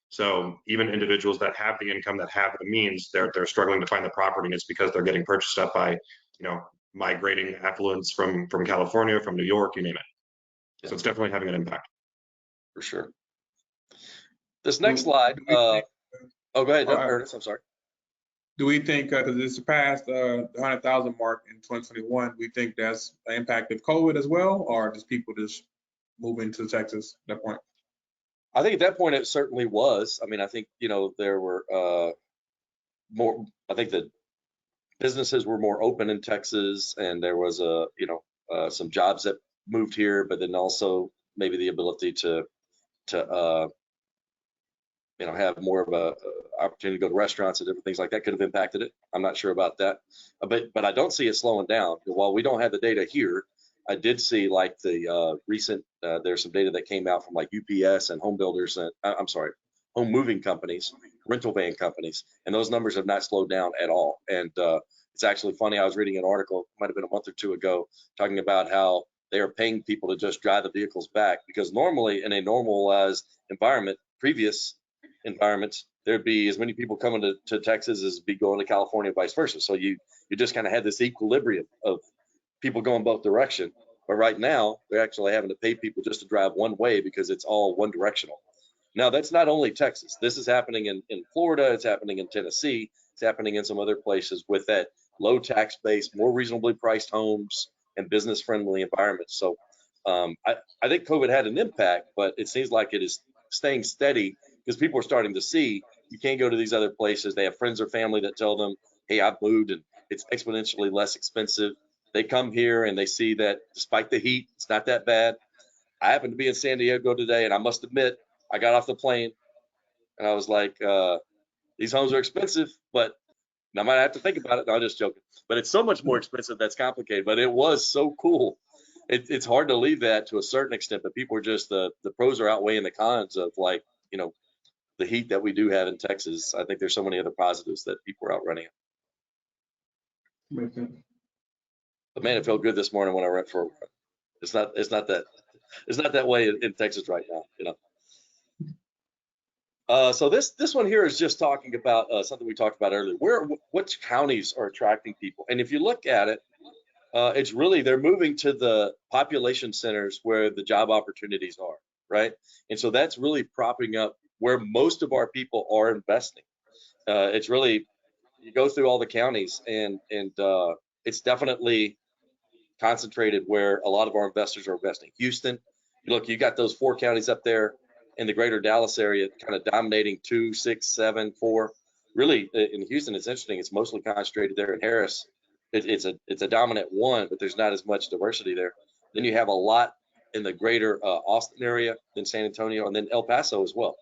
So even individuals that have the income, that have the means, they're struggling to find the property, and it's because they're getting purchased up by, migrating affluence from California, from New York, you name it. So it's definitely having an impact. For sure. This next slide, oh, go ahead, Ernest, I'm sorry. Do we think, because it's surpassed the 100,000 mark in 2021, we think that's an impact of COVID as well, or just people just moving to Texas at that point? I think at that point it certainly was. I mean, I think, there were more, I think the businesses were more open in Texas, and there was some jobs that moved here, but then also maybe the ability to have more of a opportunity to go to restaurants and different things like that could have impacted it. I'm not sure about that, but I don't see it slowing down. While we don't have the data here, I did see like the recent, there's some data that came out from like UPS and home builders, and home moving companies, rental van companies, and those numbers have not slowed down at all. And it's actually funny, I was reading an article, might have been a month or two ago, talking about how they are paying people to just drive the vehicles back, because normally in a normalized environment, previous environments, there'd be as many people coming to Texas as be going to California, vice versa. So you just kind of had this equilibrium of people going both direction. But right now, they're actually having to pay people just to drive one way because it's all one directional. Now, that's not only Texas. This is happening in Florida. It's happening in Tennessee. It's happening in some other places with that low tax base, more reasonably priced homes, and business-friendly environments. So I think COVID had an impact, but it seems like it is staying steady because people are starting to see you can't go to these other places. They have friends or family that tell them, hey, I've moved and it's exponentially less expensive. They come here and they see that despite the heat, it's not that bad. I happened to be in San Diego today, and I must admit, I got off the plane and I was like, these homes are expensive, but I might have to think about it. No, I'm just joking. But it's so much more expensive. That's complicated. But it was so cool. It's hard to leave that to a certain extent, but people are just the pros are outweighing the cons of the heat that we do have in Texas. I think there's so many other positives that people are outrunning it. Makes sense. But man, it felt good this morning when I went for a run. It's not that way in Texas right now, So this one here is just talking about something we talked about earlier. Which counties are attracting people? And if you look at it, it's really they're moving to the population centers where the job opportunities are, right? And so that's really propping up where most of our people are investing. It's really, you go through all the counties and it's definitely concentrated where a lot of our investors are investing. Houston, look, you got those 4 counties up there in the greater Dallas area kind of dominating 2, 6, 7, 4. Really in Houston, it's interesting. It's mostly concentrated there in Harris. It's a dominant one, but there's not as much diversity there. Then you have a lot in the greater Austin area, then San Antonio, and then El Paso as well.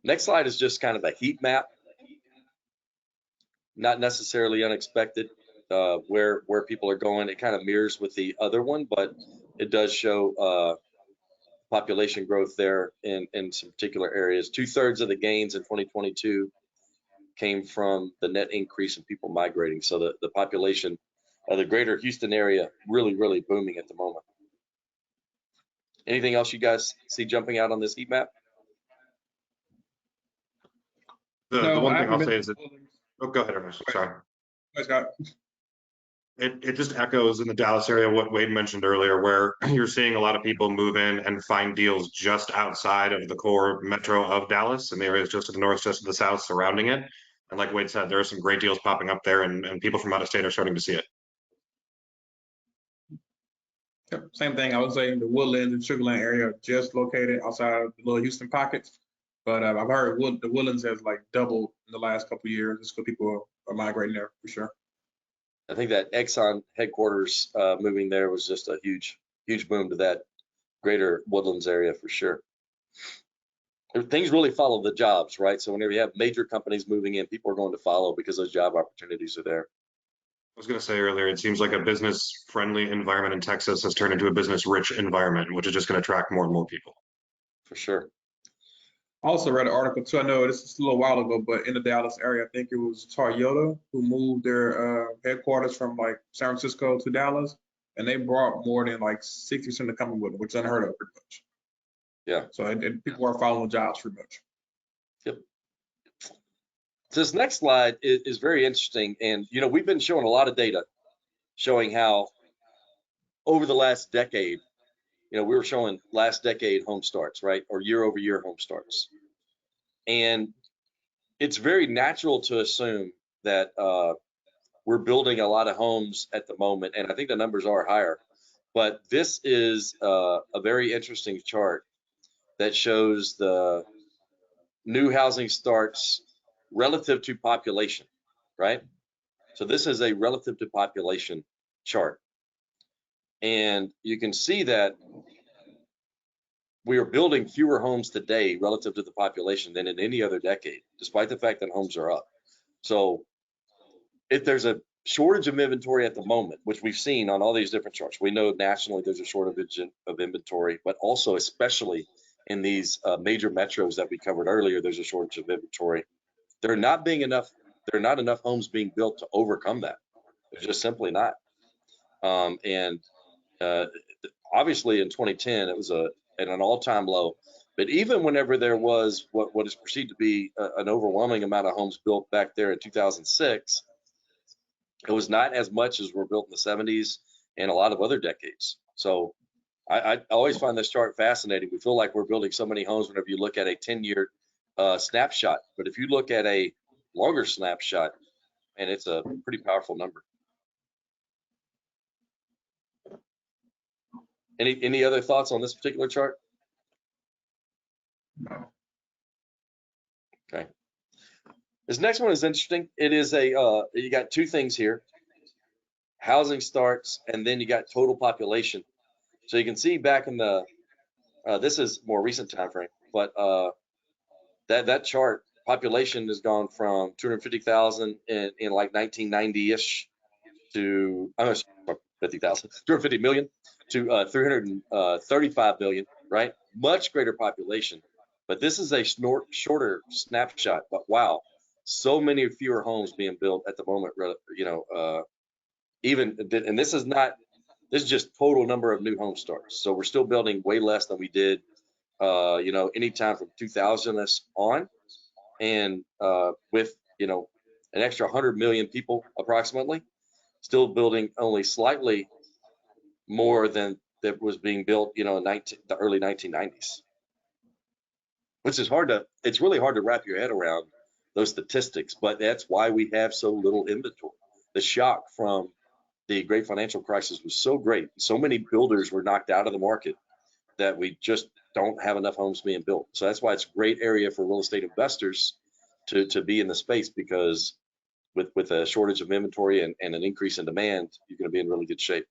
Next slide is just kind of a heat map, not necessarily unexpected where people are going. It kind of mirrors with the other one, but it does show population growth there in some particular areas. 2/3 of the gains in 2022 came from the net increase in people migrating. So the population of the greater Houston area really, really booming at the moment. Anything else you guys see jumping out on this heat map? The one thing I'll say is that, oh, go ahead, Ernest. Sorry. It just echoes in the Dallas area what Wade mentioned earlier, where you're seeing a lot of people move in and find deals just outside of the core metro of Dallas and the areas just to the north, just to the south surrounding it. And like Wade said, there are some great deals popping up there, and people from out of state are starting to see it. Yep, same thing. I would say the Woodlands and Sugar Land area are just located outside of the little Houston pockets. But I've heard the Woodlands has like doubled in the last couple of years just because people are migrating there for sure. I think that Exxon headquarters moving there was just a huge boom to that greater Woodlands area for sure. Things really follow the jobs, right? So whenever you have major companies moving in, people are going to follow because those job opportunities are there. I was going to say earlier, it seems like a business-friendly environment in Texas has turned into a business-rich environment, which is just going to attract more and more people. For sure. Also read an article too. I know this is a little while ago, but in the Dallas area, I think it was Toyota who moved their headquarters from like San Francisco to Dallas, and they brought more than like 60% of the company with them, which is unheard of pretty much. Yeah. So and people are following jobs pretty much. Yep. So this next slide is very interesting, and we've been showing a lot of data showing how over the last decade, we were showing last decade home starts, right, or year-over-year home starts, and it's very natural to assume that we're building a lot of homes at the moment, and I think the numbers are higher. But this is a very interesting chart that shows the new housing starts relative to population, right? So this is a relative to population chart. And you can see that we are building fewer homes today relative to the population than in any other decade, despite the fact that homes are up. So if there's a shortage of inventory at the moment, which we've seen on all these different charts, we know nationally there's a shortage of inventory, but also especially in these major metros that we covered earlier, there's a shortage of inventory. There are not enough homes being built to overcome that. There's just simply not. Obviously in 2010, it was at an all-time low. But even whenever there was what is perceived to be an overwhelming amount of homes built back there in 2006, it was not as much as were built in the 70s and a lot of other decades. So I always find this chart fascinating. We feel like we're building so many homes whenever you look at a 10-year snapshot. But if you look at a longer snapshot, and it's a pretty powerful number. Any other thoughts on this particular chart? No. Okay. This next one is interesting. It is you got two things here: housing starts, and then you got total population. So you can see back in the this is more recent time frame, but that chart, population has gone from 250,000 in like 1990-ish to 250 million to 335 million, right? Much greater population. But this is a shorter snapshot. But wow, so many fewer homes being built at the moment. And this is just total number of new home starts. So we're still building way less than we did, anytime from 2000 on, and with an extra 100 million people approximately, still building only slightly more than that was being built, in the early 1990s. Which is it's really hard to wrap your head around those statistics, but that's why we have so little inventory. The shock from the great financial crisis was so great. So many builders were knocked out of the market that we just don't have enough homes being built. So that's why it's a great area for real estate investors to be in the space, because with a shortage of inventory and an increase in demand, you're going to be in really good shape.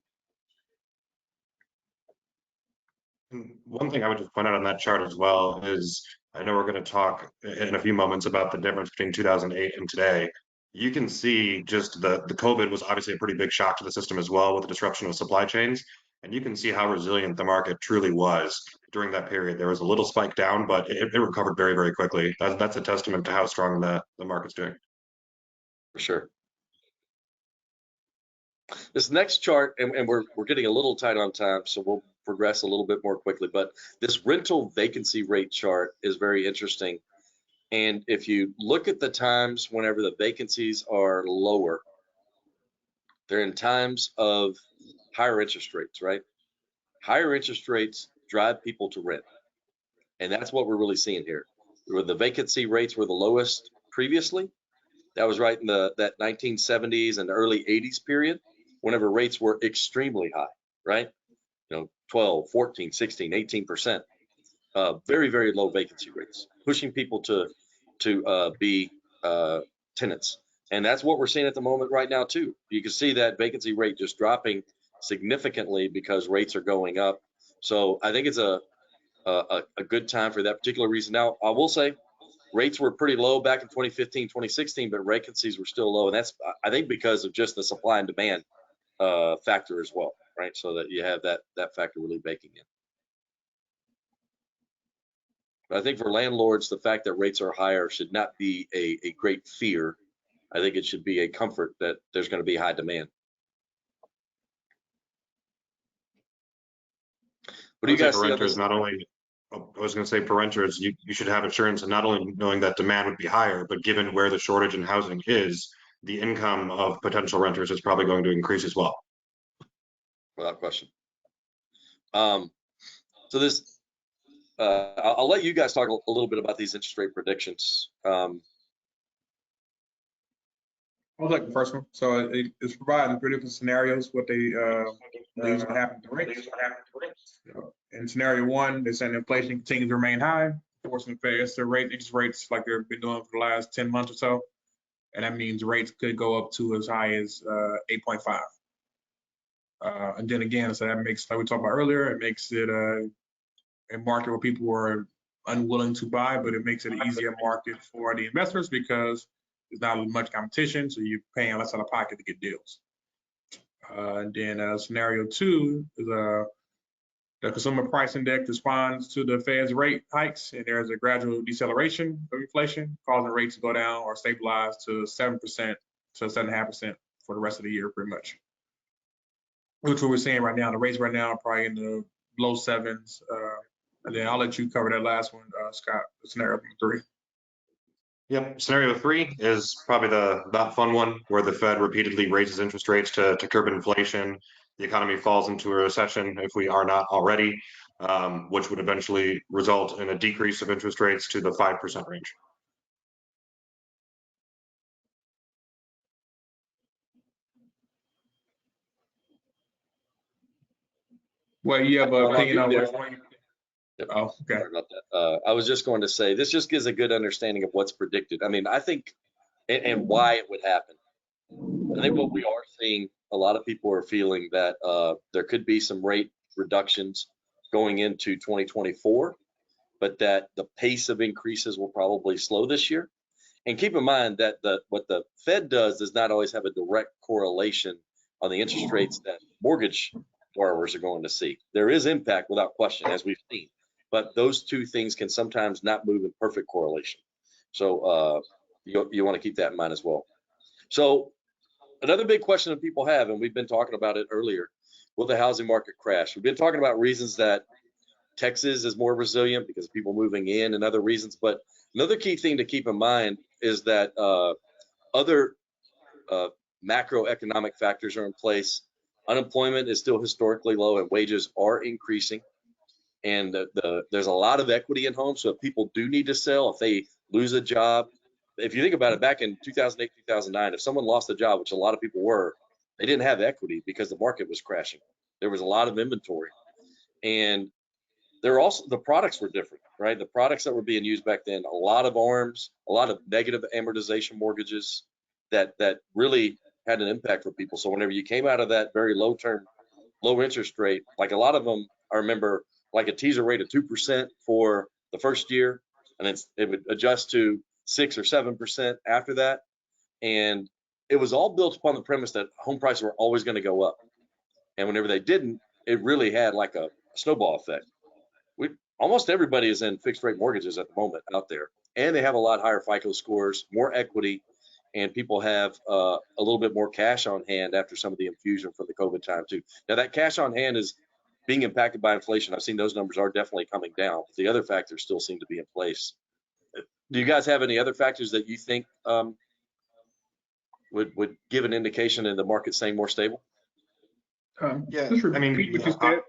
One thing I would just point out on that chart as well is, I know we're going to talk in a few moments about the difference between 2008 and today. You can see just the COVID was obviously a pretty big shock to the system as well, with the disruption of supply chains. And you can see how resilient the market truly was during that period. There was a little spike down, but it recovered very, very quickly. That's a testament to how strong the market's doing. For sure. This next chart, and we're getting a little tight on time, so we'll progress a little bit more quickly, but this rental vacancy rate chart is very interesting. And if you look at the times whenever the vacancies are lower, they're in times of higher interest rates, right? Higher interest rates drive people to rent. And that's what we're really seeing here. Where the vacancy rates were the lowest previously, that was right in that 1970s and early 80s period, whenever rates were extremely high, right? 12, 14, 16, 18%. Very, very low vacancy rates, pushing people to be tenants. And that's what we're seeing at the moment right now too. You can see that vacancy rate just dropping significantly because rates are going up. So I think it's a good time for that particular reason. Now, I will say rates were pretty low back in 2015, 2016, but vacancies were still low. And that's, I think, because of just the supply and demand factor as well, right? So that you have that factor really baking in. I think for landlords, the fact that rates are higher should not be a great fear. I think it should be a comfort that there's going to be high demand. What do you I would say guys for see on renters, this? not only, I was going to say for renters, you should have assurance of not only knowing that demand would be higher, but given where the shortage in housing is, the income of potential renters is probably going to increase as well. Without question. So this, I'll let you guys talk a little bit about these interest rate predictions. I'll take the first one. So it's providing three different scenarios, what they believe is going to happen to rates. In scenario one, they're saying inflation continues to remain high, forcing the Fed to raise interest rates like they've been doing for the last 10 months or so. And that means rates could go up to as high as 8.5. And then again, so that makes, like we talked about earlier, it makes it a market where people are unwilling to buy, but it makes it an easier market for the investors because there's not as much competition, so you're paying less out of pocket to get deals. And then scenario two is the consumer price index responds to the Fed's rate hikes, and there's a gradual deceleration of inflation, causing rates to go down or stabilize to 7% to 7.5% for the rest of the year, pretty much. Which what we're seeing right now. The rates right now are probably in the low sevens. And then I'll let you cover that last one, Scott, scenario number 3. Yep. Scenario 3 is probably the not fun one, where the Fed repeatedly raises interest rates to curb inflation. The economy falls into a recession if we are not already, which would eventually result in a decrease of interest rates to the 5% range. Well, you have an opinion on which one? Yep. Oh, okay. Sorry about that. I was just going to say, this just gives a good understanding of what's predicted. I mean, I think, and why it would happen. I think what we are seeing, a lot of people are feeling that there could be some rate reductions going into 2024, but that the pace of increases will probably slow this year. And keep in mind that what the Fed does not always have a direct correlation on the interest rates that mortgage borrowers are going to see. There is impact without question, as we've seen, but those two things can sometimes not move in perfect correlation. So you want to keep that in mind as well. So another big question that people have, and we've been talking about it earlier, will the housing market crash? We've been talking about reasons that Texas is more resilient because of people moving in and other reasons. But another key thing to keep in mind is that other macroeconomic factors are in place. Unemployment is still historically low and wages are increasing. And there's a lot of equity in homes. So if people do need to sell, if they lose a job, if you think about it, back in 2008, 2009, if someone lost a job, which a lot of people were, they didn't have equity because the market was crashing. There was a lot of inventory. And there also, the products were different, right? The products that were being used back then, a lot of ARMs, a lot of negative amortization mortgages that really had an impact for people. So whenever you came out of that very low interest rate, like a lot of them, I remember like a teaser rate of 2% for the first year, and then it would adjust to 6 or 7% after that. And it was all built upon the premise that home prices were always going to go up. And whenever they didn't, it really had like a snowball effect. Almost everybody is in fixed rate mortgages at the moment out there, and they have a lot higher FICO scores, more equity, and people have a little bit more cash on hand after some of the infusion from the COVID time too. Now that cash on hand is being impacted by inflation. I've seen those numbers are definitely coming down, but the other factors still seem to be in place. Do you guys have any other factors that you think would give an indication in the market staying more stable? Yeah, Just I mean, repeat what you said.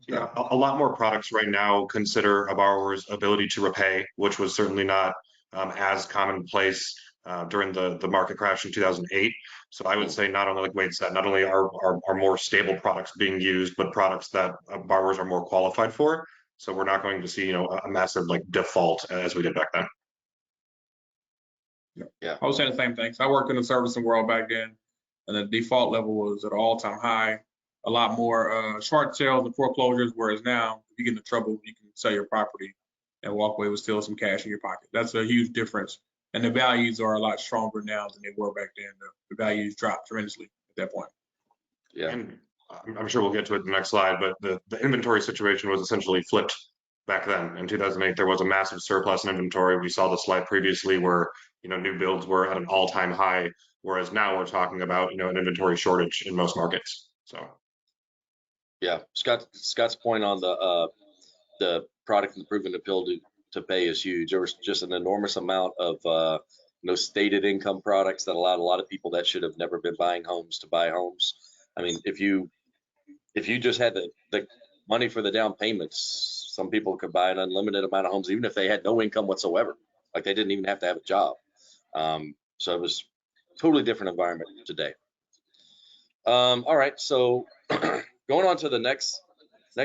Yeah, a lot more products right now consider a borrower's ability to repay, which was certainly not as commonplace during the market crash in 2008. So I would say not only, like Wade said, not only are more stable products being used, but products that borrowers are more qualified for. So we're not going to see, a massive like default as we did back then. Yeah, I was saying the same thing. So I worked in the servicing world back then, and the default level was at an all-time high. A lot more short sales and foreclosures, whereas now if you get into trouble, you can sell your property and walk away with still some cash in your pocket. That's a huge difference. And the values are a lot stronger now than they were back then. The values dropped tremendously at that point. Yeah. And I'm sure we'll get to it in the next slide, but the inventory situation was essentially flipped back then. In 2008, there was a massive surplus in inventory. We saw the slide previously where, new builds were at an all-time high, whereas now we're talking about, an inventory shortage in most markets. So. Yeah, Scott's point on the product improvement appeal to pay is huge. There was just an enormous amount of stated income products that allowed a lot of people that should have never been buying homes to buy homes. I mean, if you just had the money for the down payments, some people could buy an unlimited amount of homes, even if they had no income whatsoever. Like they didn't even have to have a job. So it was a totally different environment today. All right, so going on to the next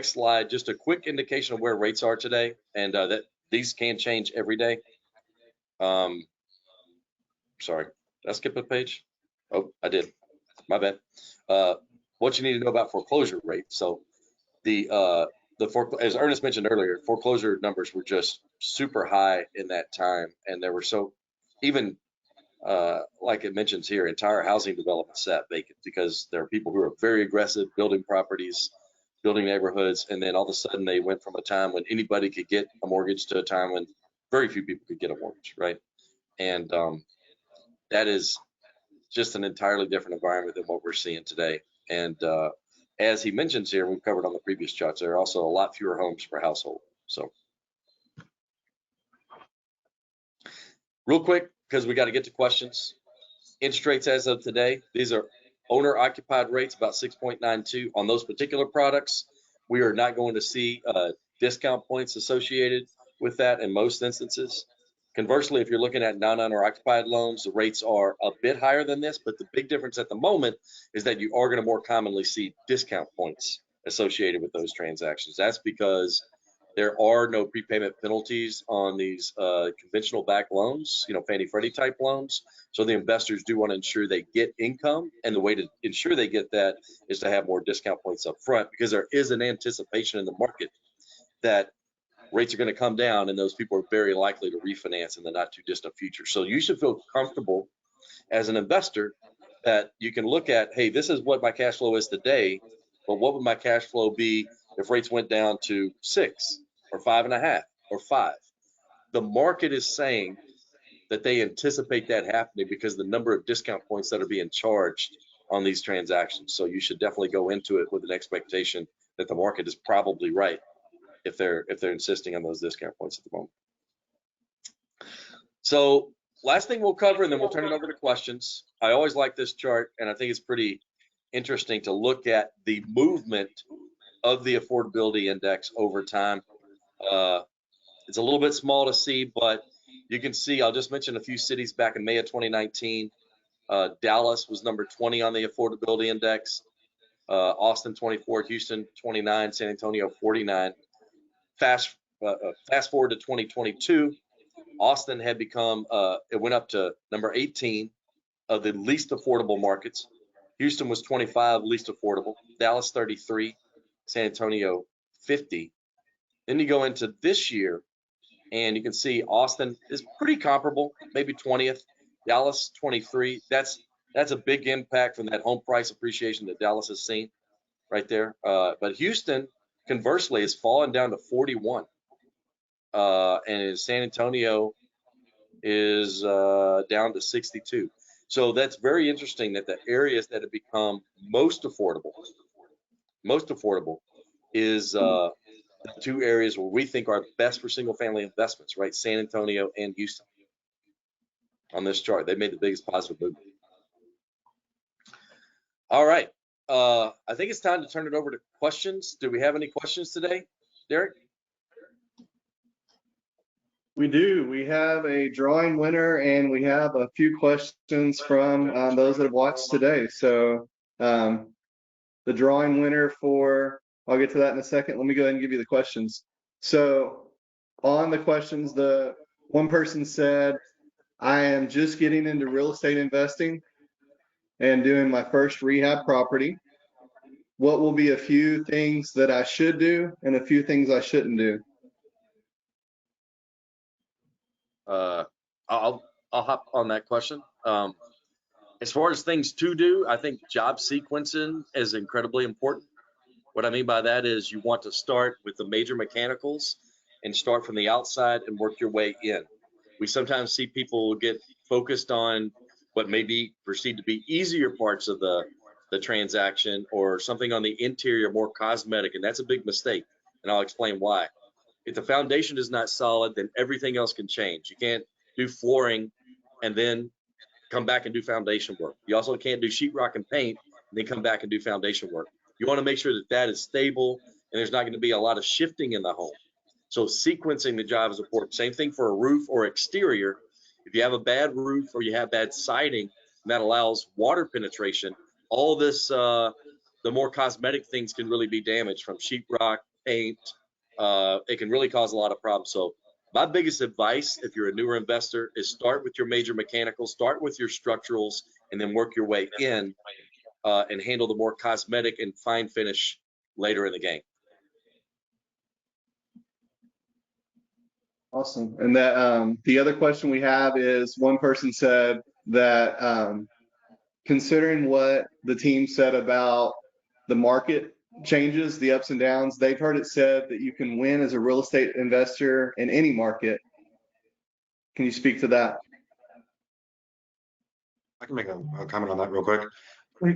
slide, just a quick indication of where rates are today, and that these can change every day. Sorry, did I skip a page? Oh, I did. My bad. What you need to know about foreclosure rate. So as Ernest mentioned earlier, foreclosure numbers were just super high in that time, and there were even like it mentions here, entire housing development sat vacant because there are people who are very aggressive building properties, building neighborhoods, and then all of a sudden they went from a time when anybody could get a mortgage to a time when very few people could get a mortgage, right? And that is just an entirely different environment than what we're seeing today. And as he mentions here, we've covered on the previous charts, there are also a lot fewer homes per household. So real quick, because we got to get to questions. Interest rates as of today, these are owner occupied rates, about 6.92 on those particular products. We are not going to see discount points associated with that in most instances. Conversely, if you're looking at non-owner occupied loans, the rates are a bit higher than this, but the big difference at the moment is that you are going to more commonly see discount points associated with those transactions. That's because there are no prepayment penalties on these conventional backed loans, Fannie Freddie type loans. So the investors do want to ensure they get income, and the way to ensure they get that is to have more discount points up front, because there is an anticipation in the market that rates are going to come down, and those people are very likely to refinance in the not too distant future. So you should feel comfortable as an investor that you can look at, hey, this is what my cash flow is today, but what would my cash flow be if rates went down to 6 or 5.5 or 5? The market is saying that they anticipate that happening because the number of discount points that are being charged on these transactions. So you should definitely go into it with an expectation that the market is probably right if they're insisting on those discount points at the moment. So last thing we'll cover, and then we'll turn it over to questions. I always like this chart, and I think it's pretty interesting to look at the movement of the affordability index over time. It's a little bit small to see, but you can see, I'll just mention a few cities back in May of 2019. Dallas was number 20 on the affordability index, Austin 24, Houston 29, San Antonio 49. Fast forward to 2022, Austin had become, it went up to number 18 of the least affordable markets. Houston was 25, least affordable. Dallas 33, San Antonio 50. Then you go into this year, and you can see Austin is pretty comparable, maybe 20th. Dallas 23. That's a big impact from that home price appreciation that Dallas has seen right there. But Houston, conversely, has fallen down to 41. And San Antonio is down to 62. So that's very interesting that the areas that have become most affordable is the two areas where we think are best for single family investments, right? San Antonio and Houston. On this chart, they made the biggest positive movement. All right. I think it's time to turn it over to questions. Do we have any questions today, Derek? We do. We have a drawing winner, and we have a few questions from those that have watched today. So the drawing winner I'll get to that in a second. Let me go ahead and give you the questions. So on the questions, the one person said, I am just getting into real estate investing and doing my first rehab property. What will be a few things that I should do and a few things I shouldn't do? I'll hop on that question. As far as things to do, I think job sequencing is incredibly important. What I mean by that is you want to start with the major mechanicals and start from the outside and work your way in. We sometimes see people get focused on what may be perceived to be easier parts of the transaction, or something on the interior, more cosmetic, and that's a big mistake, and I'll explain why. If the foundation is not solid, then everything else can change. You can't do flooring and then come back and do foundation work. You also can't do sheetrock and paint and then come back and do foundation work. You want to make sure that that is stable and there's not going to be a lot of shifting in the home. So sequencing the job is important. Same thing for a roof or exterior. If you have a bad roof or you have bad siding, that allows water penetration, all this, the more cosmetic things can really be damaged from sheetrock, paint. It can really cause a lot of problems. So my biggest advice, if you're a newer investor, is start with your major mechanicals, start with your structurals, and then work your way in and handle the more cosmetic and fine finish later in the game. Awesome. And that the other question we have is, one person said that considering what the team said about the market changes, the ups and downs, they've heard it said that you can win as a real estate investor in any market. Can you speak to that? I can make a comment on that real quick.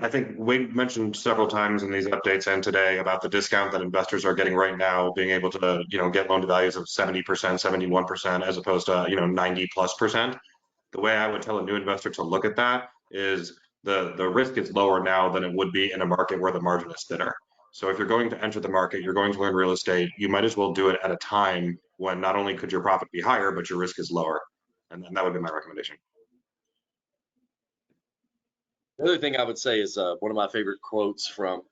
I think we mentioned several times in these updates and today about the discount that investors are getting right now, being able to, get loan to values of 70%, 71%, as opposed to, 90+%. The way I would tell a new investor to look at that is the risk is lower now than it would be in a market where the margin is thinner. So if you're going to enter the market, you're going to learn real estate, you might as well do it at a time when not only could your profit be higher, but your risk is lower. And that would be my recommendation. The other thing I would say is one of my favorite quotes from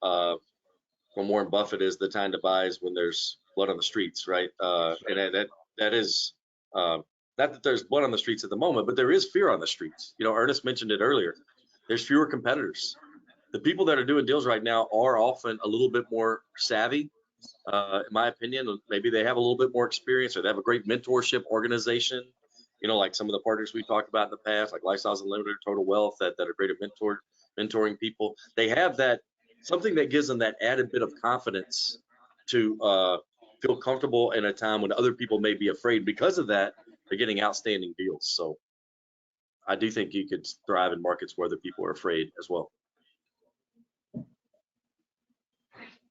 Warren Buffett is, "The time to buy is when there's blood on the streets," right? And that is not that there's blood on the streets at the moment, but there is fear on the streets. Ernest mentioned it earlier. There's fewer competitors. The people that are doing deals right now are often a little bit more savvy, in my opinion. Maybe they have a little bit more experience, or they have a great mentorship organization. Like some of the partners we talked about in the past, like Lifestyles Unlimited, Total Wealth, that are great at mentoring people. They have that, something that gives them that added bit of confidence to feel comfortable in a time when other people may be afraid. Because of that, they're getting outstanding deals. So I do think you could thrive in markets where other people are afraid as well.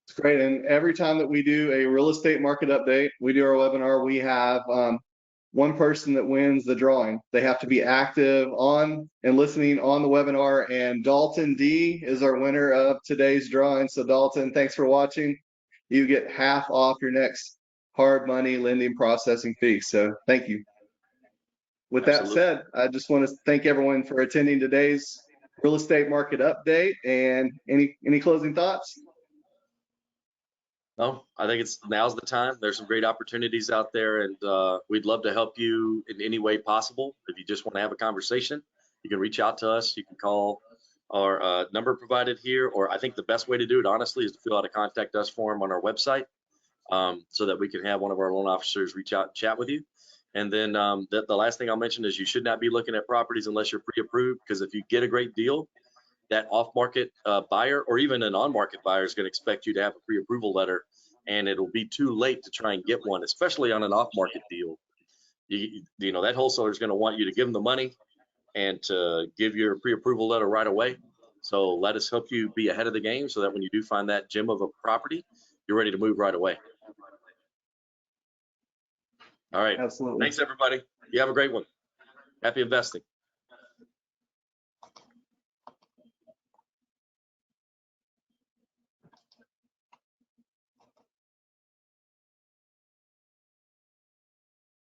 It's great. And every time that we do a real estate market update, we do our webinar, we have one person that wins the drawing. They have to be active on and listening on the webinar. And Dalton D is our winner of today's drawing. So Dalton, thanks for watching. You get half off your next hard money lending processing fee. So thank you. With that said, I just want to thank everyone for attending today's real estate market update. And any closing thoughts? No, I think now's the time. There's some great opportunities out there, and we'd love to help you in any way possible. If you just want to have a conversation, you can reach out to us. You can call our number provided here, or I think the best way to do it, honestly, is to fill out a contact us form on our website, so that we can have one of our loan officers reach out and chat with you. And then the last thing I'll mention is you should not be looking at properties unless you're pre-approved, because if you get a great deal, that off-market buyer or even an on-market buyer is going to expect you to have a pre-approval letter, and it'll be too late to try and get one, especially on an off-market deal. That wholesaler is going to want you to give them the money and to give your pre-approval letter right away. So let us help you be ahead of the game, so that when you do find that gem of a property, you're ready to move right away. All right. Absolutely. Thanks, everybody. You have a great one. Happy investing.